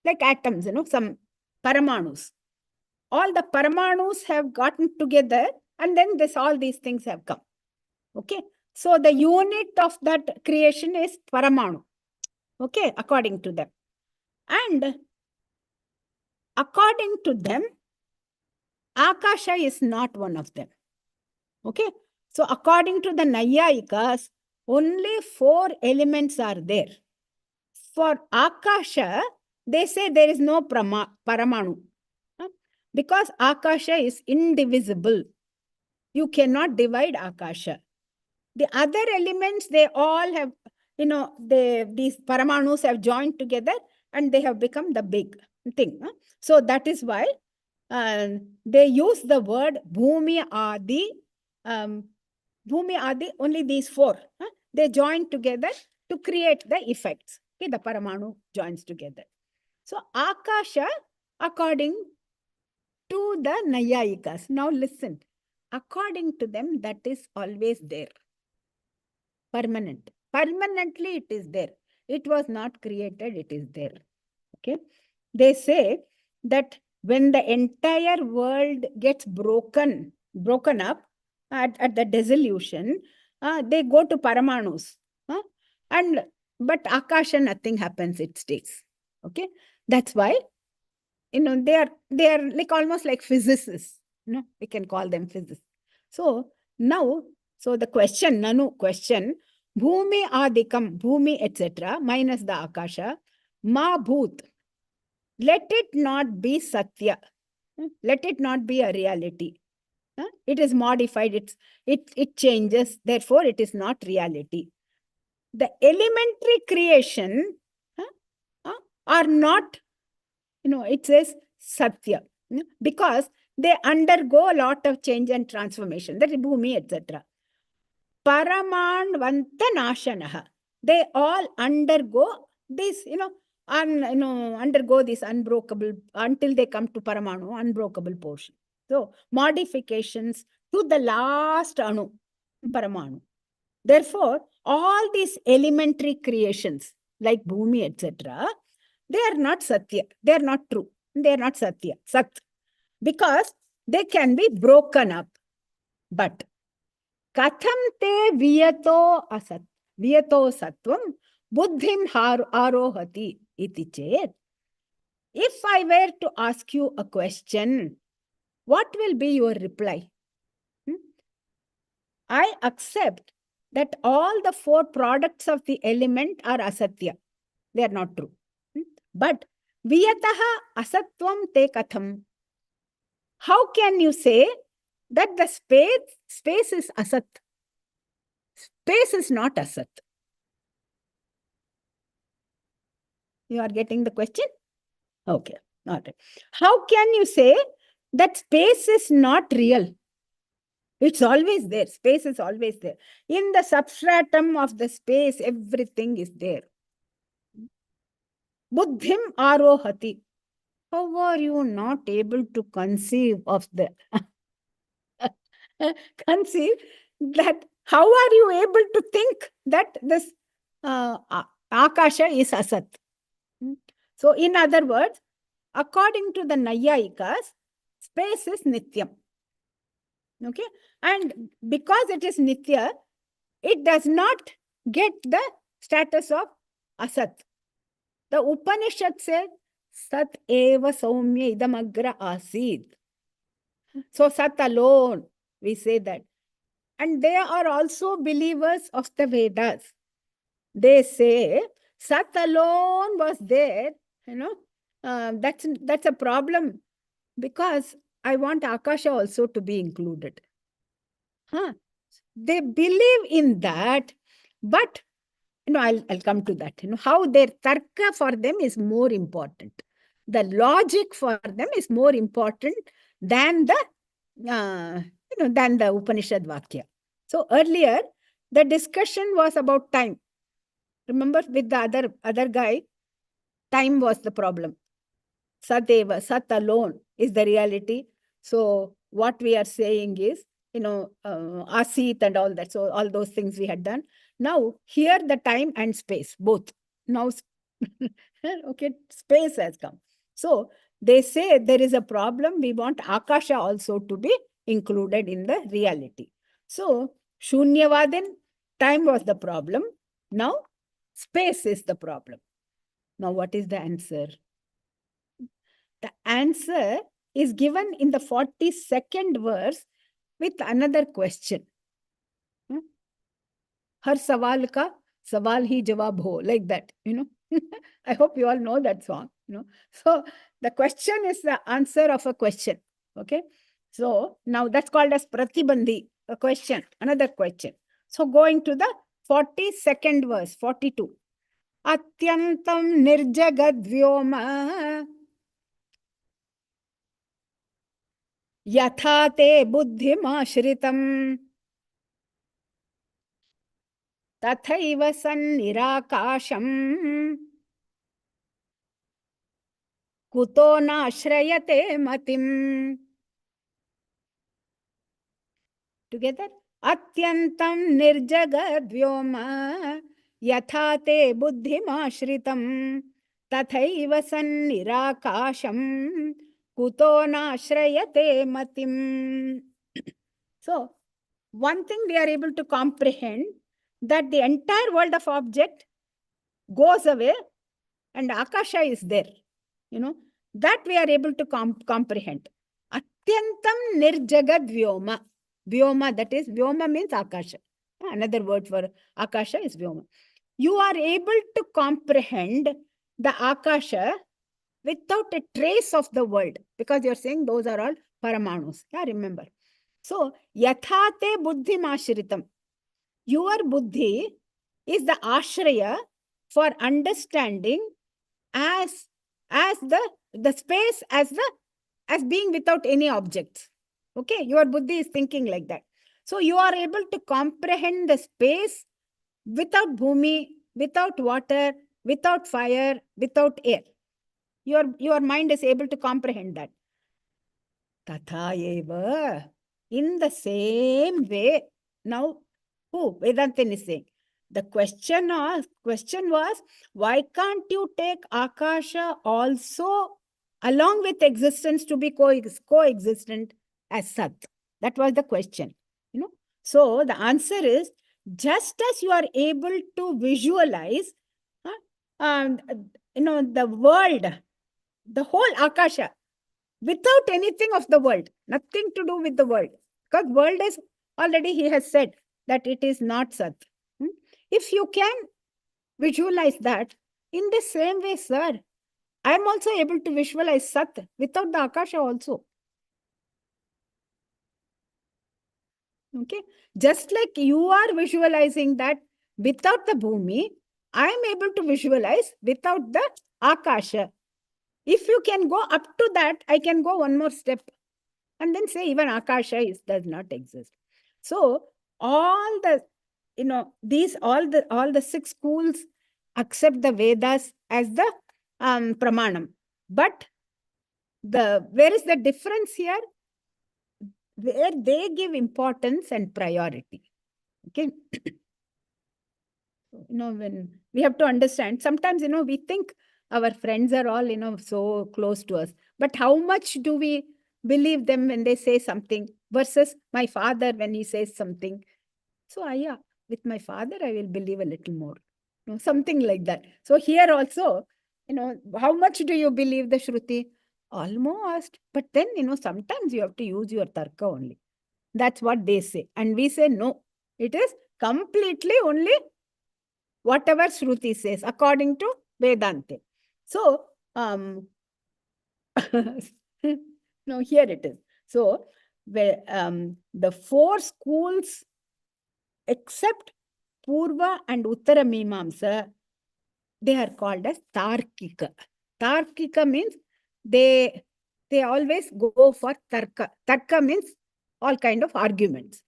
like atoms, some Paramanus. All the Paramanus have gotten together, and then all these things have come. Okay. So the unit of that creation is Paramanu. Okay, according to them. And according to them, Akasha is not one of them. Okay. So according to the Nayayikas, only 4 elements are there. For Akasha, they say there is no Paramanu. Because Akasha is indivisible. You cannot divide Akasha. The other elements, they all have, these Paramanus have joined together and they have become the big thing. So that is why they use the word Bhumi Adi. Bhumi Adi, only these 4. They join together to create the effects. Okay, the Paramanu joins together. So Akasha, according to the Nayayikas. Now listen. According to them, that is always there. Permanent. Permanently it is there. It was not created, it is there. Okay. They say that when the entire world gets broken up at the dissolution, they go to Paramanus. But Akasha, nothing happens, it stays. Okay. That's why, they are like almost like physicists. We can call them physicists. So now, the question, Nanu question, Bhumi Adikam, Bhumi, etc., minus the Akasha, Ma Bhoot. Let it not be Satya. Let it not be a reality. It is modified, it changes, therefore it is not reality. The elementary creation are not, it says Satya, because they undergo a lot of change and transformation. That is Bhumi, etc. Paramanvantanashanaha. They all undergo this, undergo this unbreakable until they come to Paramanu, unbreakable portion. So modifications to the last Anu, Paramanu. Therefore, all these elementary creations like Bhumi, etc., they are not Satya. They are not true. They are not Satya. Sat. Because they can be broken up. But Katham te viyato asat. Viyato sattvam buddhim arohati iti chet. If I were to ask you a question, what will be your reply? I accept that all the 4 products of the element are asatya. They are not true. But viyataha asatvam te katham. How can you say that the space is asat? Space is not asat. You are getting the question? Okay. All right. How can you say that space is not real. It's always there. Space is always there. In the substratum of the space, everything is there. Buddhim arohati. How are you not able to conceive of the conceive that? How are you able to think that this akasha is asat? So, in other words, according to the Nayayikas, space is nityam. Okay, and because it is nitya, it does not get the status of asat. The Upanishad said, Sat eva saumya idamagra asid. So Sat alone, we say that. And they are also believers of the Vedas. They say Sat alone was there, that's a problem, because I want Akasha also to be included. They believe in that, but I'll come to that. How their tarka for them is more important. The logic for them is more important than the Upanishad Vakya. So earlier, the discussion was about time. Remember, with the other guy, time was the problem. Sateva, Sat alone is the reality. So what we are saying is, Asit and all that. So all those things we had done. Now, here the time and space, both. Now, okay, space has come. So they say there is a problem. We want Akasha also to be included in the reality. So, Shunyavadin, time was the problem. Now, space is the problem. Now, what is the answer? The answer is given in the 42nd verse with another question. Har sawal ka sawal hi jawab ho, like that, I hope you all know that song, So the question is the answer of a question. Okay. So now that's called as pratibandhi, a question, another question. So going to the 42nd verse, 42. Atyantam nirjagad vyoma yatha te buddhim ashritam tathaiva sannirakasham kuto nashrayate matim. Together. Atyantam nirjagad vyoma yatha te buddhim ashritam tathaiva sannirakasham kuto nashrayate matim. So, one thing we are able to comprehend, that the entire world of object goes away and Akasha is there. That we are able to comprehend. Atyantam nirjagad vyoma. Vyoma, that is, vyoma means Akasha. Another word for Akasha is vyoma. You are able to comprehend the Akasha without a trace of the world, because you're saying those are all paramanus. Yeah, remember. So, yathate buddhim ashritam. Your buddhi is the ashraya for understanding as the space as being without any objects. Okay, your buddhi is thinking like that. So you are able to comprehend the space without bhumi, without water, without fire, without air. Your mind is able to comprehend that. Tatha eva. In the same way, now who? Vedantin is saying. The question was, why can't you take Akasha also along with existence to be coexistent as Sat? That was the question. So the answer is, just as you are able to visualize the world, the whole Akasha, without anything of the world, nothing to do with the world, because world is already, he has said that it is not Sat. If you can visualize that, in the same way, sir, I am also able to visualize Sat without the Akasha also. Okay, just like you are visualizing that without the Bhumi, I am able to visualize without the Akasha. If you can go up to that, I can go one more step. and then say even Akasha does not exist. So all the, all the 6 schools accept the Vedas as the pramanam. But where is the difference here? Where they give importance and priority. Okay. When we have to understand, sometimes, we think our friends are all, so close to us. But how much do we believe them when they say something versus my father when he says something? So, yeah, with my father, I will believe a little more. Something like that. So here also, how much do you believe the Shruti? Almost. But then, sometimes you have to use your tarka only. That's what they say. And we say, no, it is completely only whatever Shruti says, according to Vedanta. So, no, here it is. So, the 4 schools except Purva and Uttara Mimamsa, they are called as Tarkika. Tarkika means they always go for Tarka. Tarka means all kind of arguments.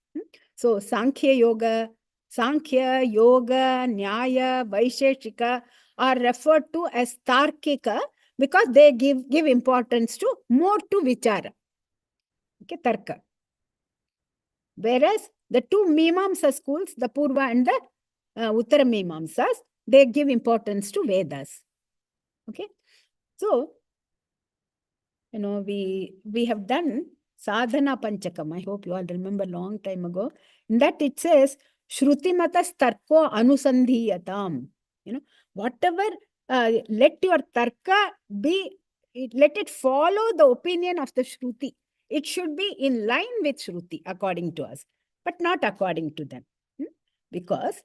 So, Sankhya, Yoga, Nyaya, Vaisheshika are referred to as Tarkika because they give importance to more to Vichara. Okay, Tarka. Whereas the 2 Mimamsa schools, the Purva and the Uttara Mimamsas, they give importance to Vedas. Okay. So, we have done Sadhana Panchakam. I hope you all remember long time ago. In that it says, Shrutimatas tarko anusandhiyatam. Whatever, let your tarka be, let it follow the opinion of the Shruti. It should be in line with Shruti, according to us, but not according to them. Because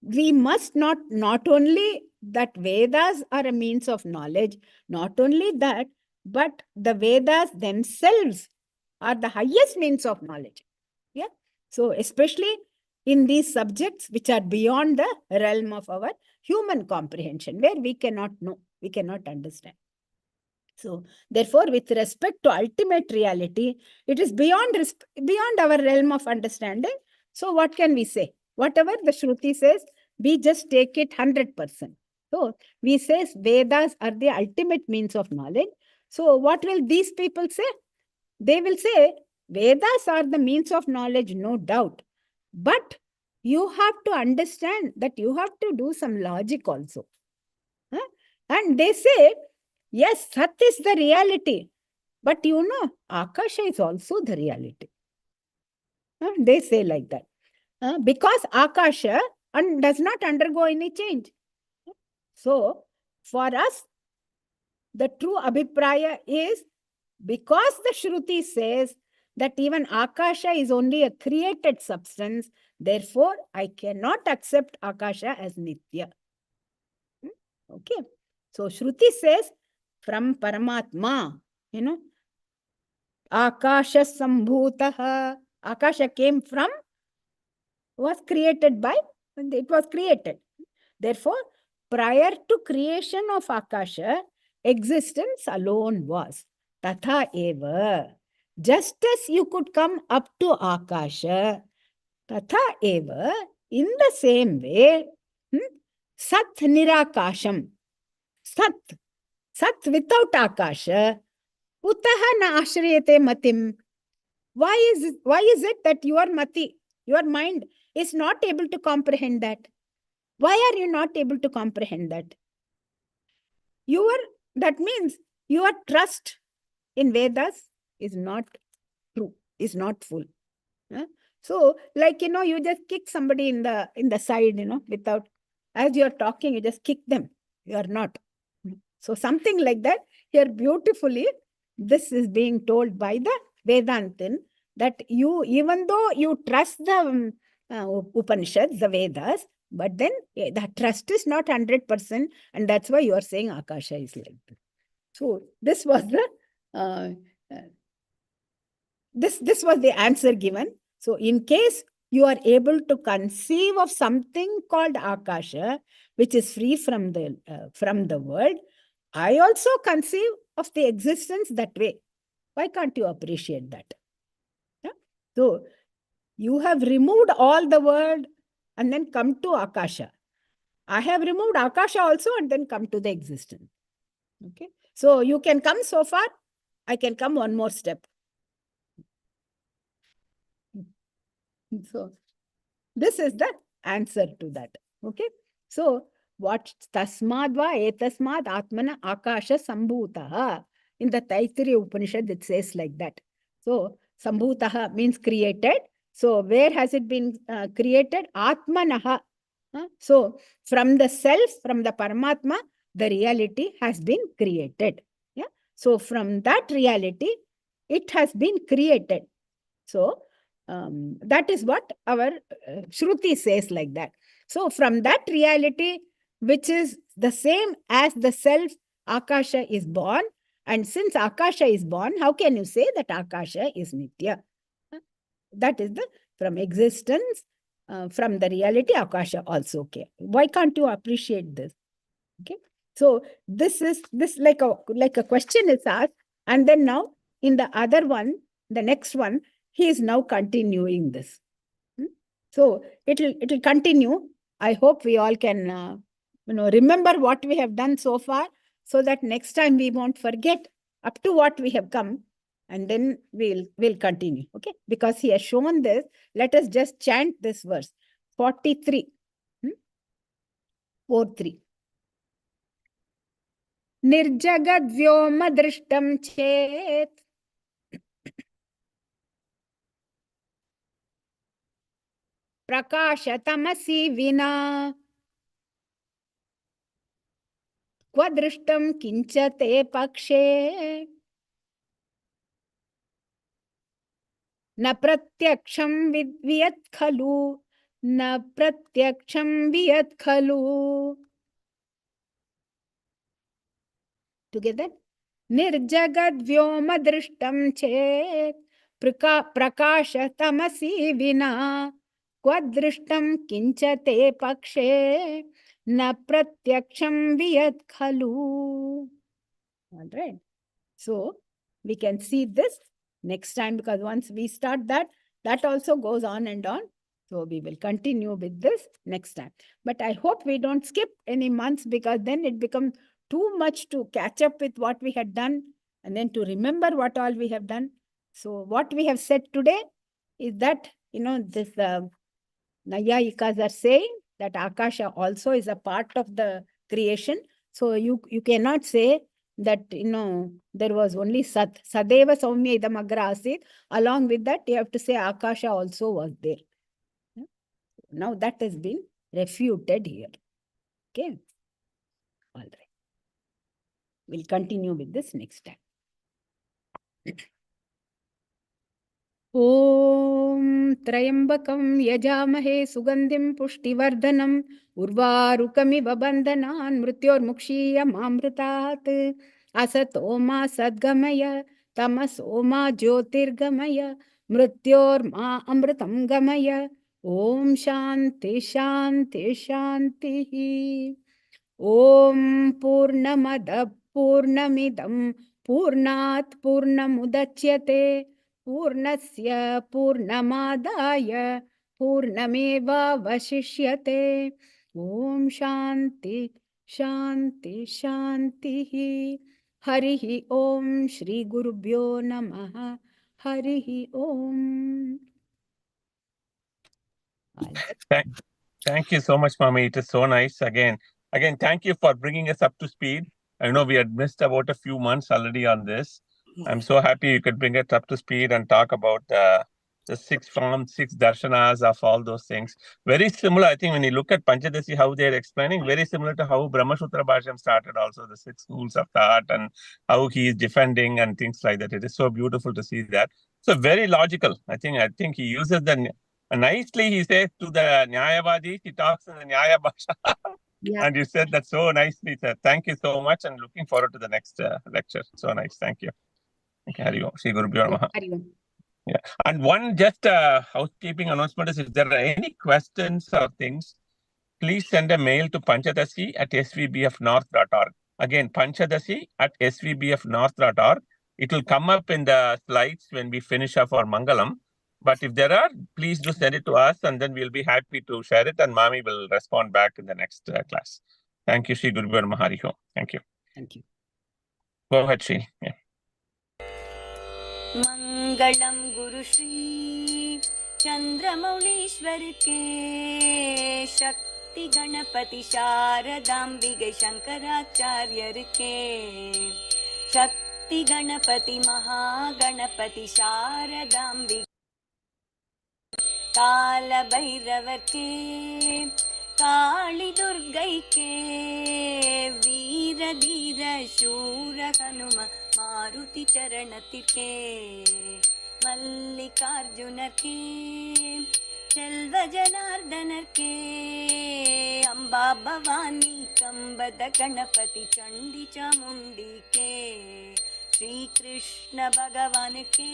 we must not only that Vedas are a means of knowledge, not only that, but the Vedas themselves are the highest means of knowledge. Yeah. So especially in these subjects which are beyond the realm of our human comprehension, where we cannot know, we cannot understand. So therefore, with respect to ultimate reality, it is beyond our realm of understanding. So what can we say? Whatever the Shruti says, we just take it 100%. So we say Vedas are the ultimate means of knowledge. So what will these people say? They will say Vedas are the means of knowledge, no doubt. But you have to understand that you have to do some logic also. And they say, yes, Sat is the reality. But Akasha is also the reality. They say like that. Because Akasha does not undergo any change. So, for us, the true Abhipraya is because the Shruti says that even Akasha is only a created substance, therefore, I cannot accept Akasha as Nitya. Okay. So, Shruti says from Paramatma, Akasha Sambhutaha. Akasha came from, was created by, it was created. Therefore, prior to creation of Akasha, existence alone was. Tatha eva. Just as you could come up to Akasha, Tatha eva, in the same way, Sat Nirakasham. Sat without Akasha, Utaha na ashriyate matim. Why is it that your mati, your mind, is not able to comprehend that? Why are you not able to comprehend that? That means your trust in Vedas is not true, is not full. So, like, you just kick somebody in the side, without, as you're talking, you just kick them. You are not. So, something like that. Here, beautifully, this is being told by the Vedantin, that even though you trust the Upanishads, the Vedas, but then the trust is not 100%, and that's why you are saying Akasha is like that. So this was the this was the answer given. So in case you are able to conceive of something called Akasha, which is free from the world, I also conceive of the existence that way. Why can't you appreciate that? Yeah? So you have removed all the word and then come to Akasha. I have removed Akasha also and then come to the existence. Okay. So you can come so far. I can come one more step. So this is the answer to that. Okay. So what tasmadva etasmad atmana akasha sambhutaha. In the Taittiriya Upanishad, it says like that. So sambhutaha means created. So where has it been created? Atmanaha. So from the self, from the Paramatma, the reality has been created. Yeah. So from that reality, it has been created. So that is what our Shruti says like that. So from that reality, which is the same as the self, Akasha is born. And since Akasha is born, how can you say that Akasha is Nitya? That is the from existence, from the reality, Akasha also. Okay. Why can't you appreciate this? Okay. So this like a question is asked, and then now in the other one, the next one, he is now continuing this. So it'll continue. I hope we all can remember what we have done so far, so that next time we won't forget up to what we have come, and then we'll continue. Okay, because he has shown this. Let us just chant this verse 43. 4-3. निर्जगद्व्योमदृष्टं चेत् प्रकाशतमसि विना क्व दृष्टं किंच ते पक्षे न प्रत्यक्षं वियत् खलु न प्रत्यक्षं वियत् खलु. Together. निर्जगद्व्योमदृष्टं चेत् प्रकाशतमसि विना क्व दृष्टं किंच ते पक्षे न प्रत्यक्षं वियत् खलु. All right. So we can see this next time, because once we start that also goes on and on. So we will continue with this next time. But I hope we don't skip any months, because then it becomes too much to catch up with what we had done and then to remember what all we have done. So what we have said today is that, this Nayayikas are saying that Akasha also is a part of the creation. So you cannot say that, there was only Sat. Sadeva Saumya Idam Agra Asit. Along with that, you have to say Akasha also was there. Now that has been refuted here. Okay. All right. We'll continue with this next time. Om Trayambakam Yajamahe Sugandhim Pushtivardanam Urvarukamiva Bandhanan Mrityor Mukshiyam Amrutat Asato Ma Sadgamaya Tamaso Ma Jyotirgamaya Mrityor Ma Amritam Gamaya. Om Shanti Shanti Shanti. Om Purnamada Purnamidam Purnat Purnamudachyate Purnasya Purnamadaya Purnameva Vashishyate. Om Shanti Shanti Shanti. Harihi Om Shri Gurubhyo Namaha. Harihi Om. Thank you so much, Mami. It is so nice. Again, thank you for bringing us up to speed. I know we had missed about a few months already on this. I'm so happy you could bring it up to speed and talk about the 6 forms, 6 darshanas of all those things. Very similar, I think, when you look at Panchadasi, how they're explaining, very similar to how Brahmasutra Bhashyam started also, the 6 schools of thought and how he is defending and things like that. It is so beautiful to see that. So very logical. I think he uses the... nicely, he says to the Nyayavadis, he talks in the Nyaya Bhasha. Yeah. And you said that so nicely, sir. Thank you so much, and looking forward to the next lecture. So nice. Thank you. Okay, Hari Om. Shri Gurubhyo Namaha. Yeah. And one just housekeeping announcement is, if there are any questions or things, please send a mail to panchadasi@svbfnorth.org. Again, panchadasi@svbfnorth.org. It will come up in the slides when we finish up our Mangalam. But if there are, please do send it to us, and then we'll be happy to share it, and Mami will respond back in the next class. Thank you, Shri Guru Mahari Om. Thank you. Thank you. Go ahead, Shri. Yeah. मंगलम गुरु श्री चंद्रमौलीश्वर के, शक्ति गणपति शारदाम्बिके शंकराचार्यर के, शक्ति गणपति महागणपति शारदाम्बिके, काल भैरवर के, काली दुर्गै के, वीर धीर शूर हनुम मारुति चरणतिर्के, मल्लिकार्जुनर के, செல்வ ஜனார்தனர் கே, அம்பா பவானி கம்பத கணபதி சண்டி சாமுண்டி கே, ஸ்ரீ கிருஷ்ண பகவான் கே,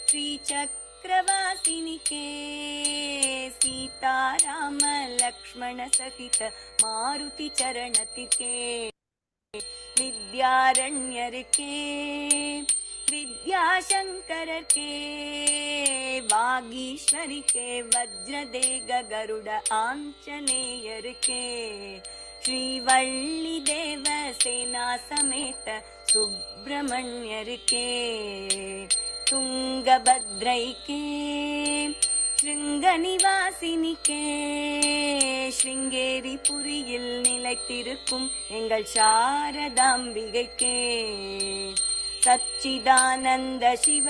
ஸ்ரீ சக்கரவாசினி கே, சீதாராம லக்ஷ்மண சகித மாருதி சரணத்திற்கே, विद्यारण्यर के, विद्याशंकर के, वागीश्वरी के, वज्रदेग गरुड़ आंजनेयर के, श्रीवल्ली देव सेना समेत सुब्रमण्यर के, तुंगभद्रै के, श्रृंगनिवासिनी के, श्रृंगेरी पुरिயில் நிலைத்திருக்கும் எங்கள் சாரதாம்பிகைக்கே, सच्चिदानंद शिव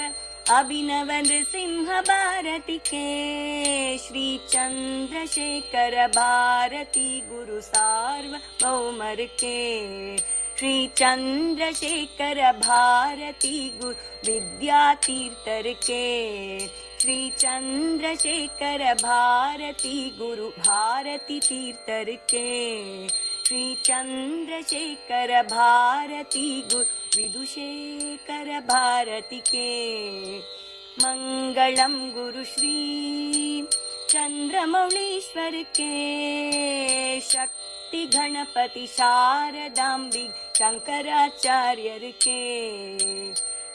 अभिनव नृसिंह भारती के, श्री चंद्रशेखर भारती गुरु सार्वभौमर के, श्री चंद्रशेखर भारती गुरु विद्यातीर्थर के, श्री चंद्रशेखर भारती गुरु भारती तीर्थर के, श्री चंद्रशेखर भारती गुरु विदुशेखर भारती के, मंगलम गुरु श्री चंद्रमौलीश्वर के, शक्ति गणपति शारदाम्बिके शंकराचार्यर के,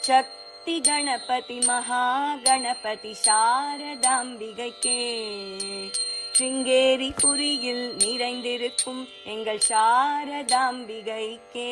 शक्ति गणपति महागणपति शारदाम्बिகை के, श्रृंगेरी पुरिயில் நிறைந்திருக்கும் எங்கள் சாரதாம்பிகைக்கே.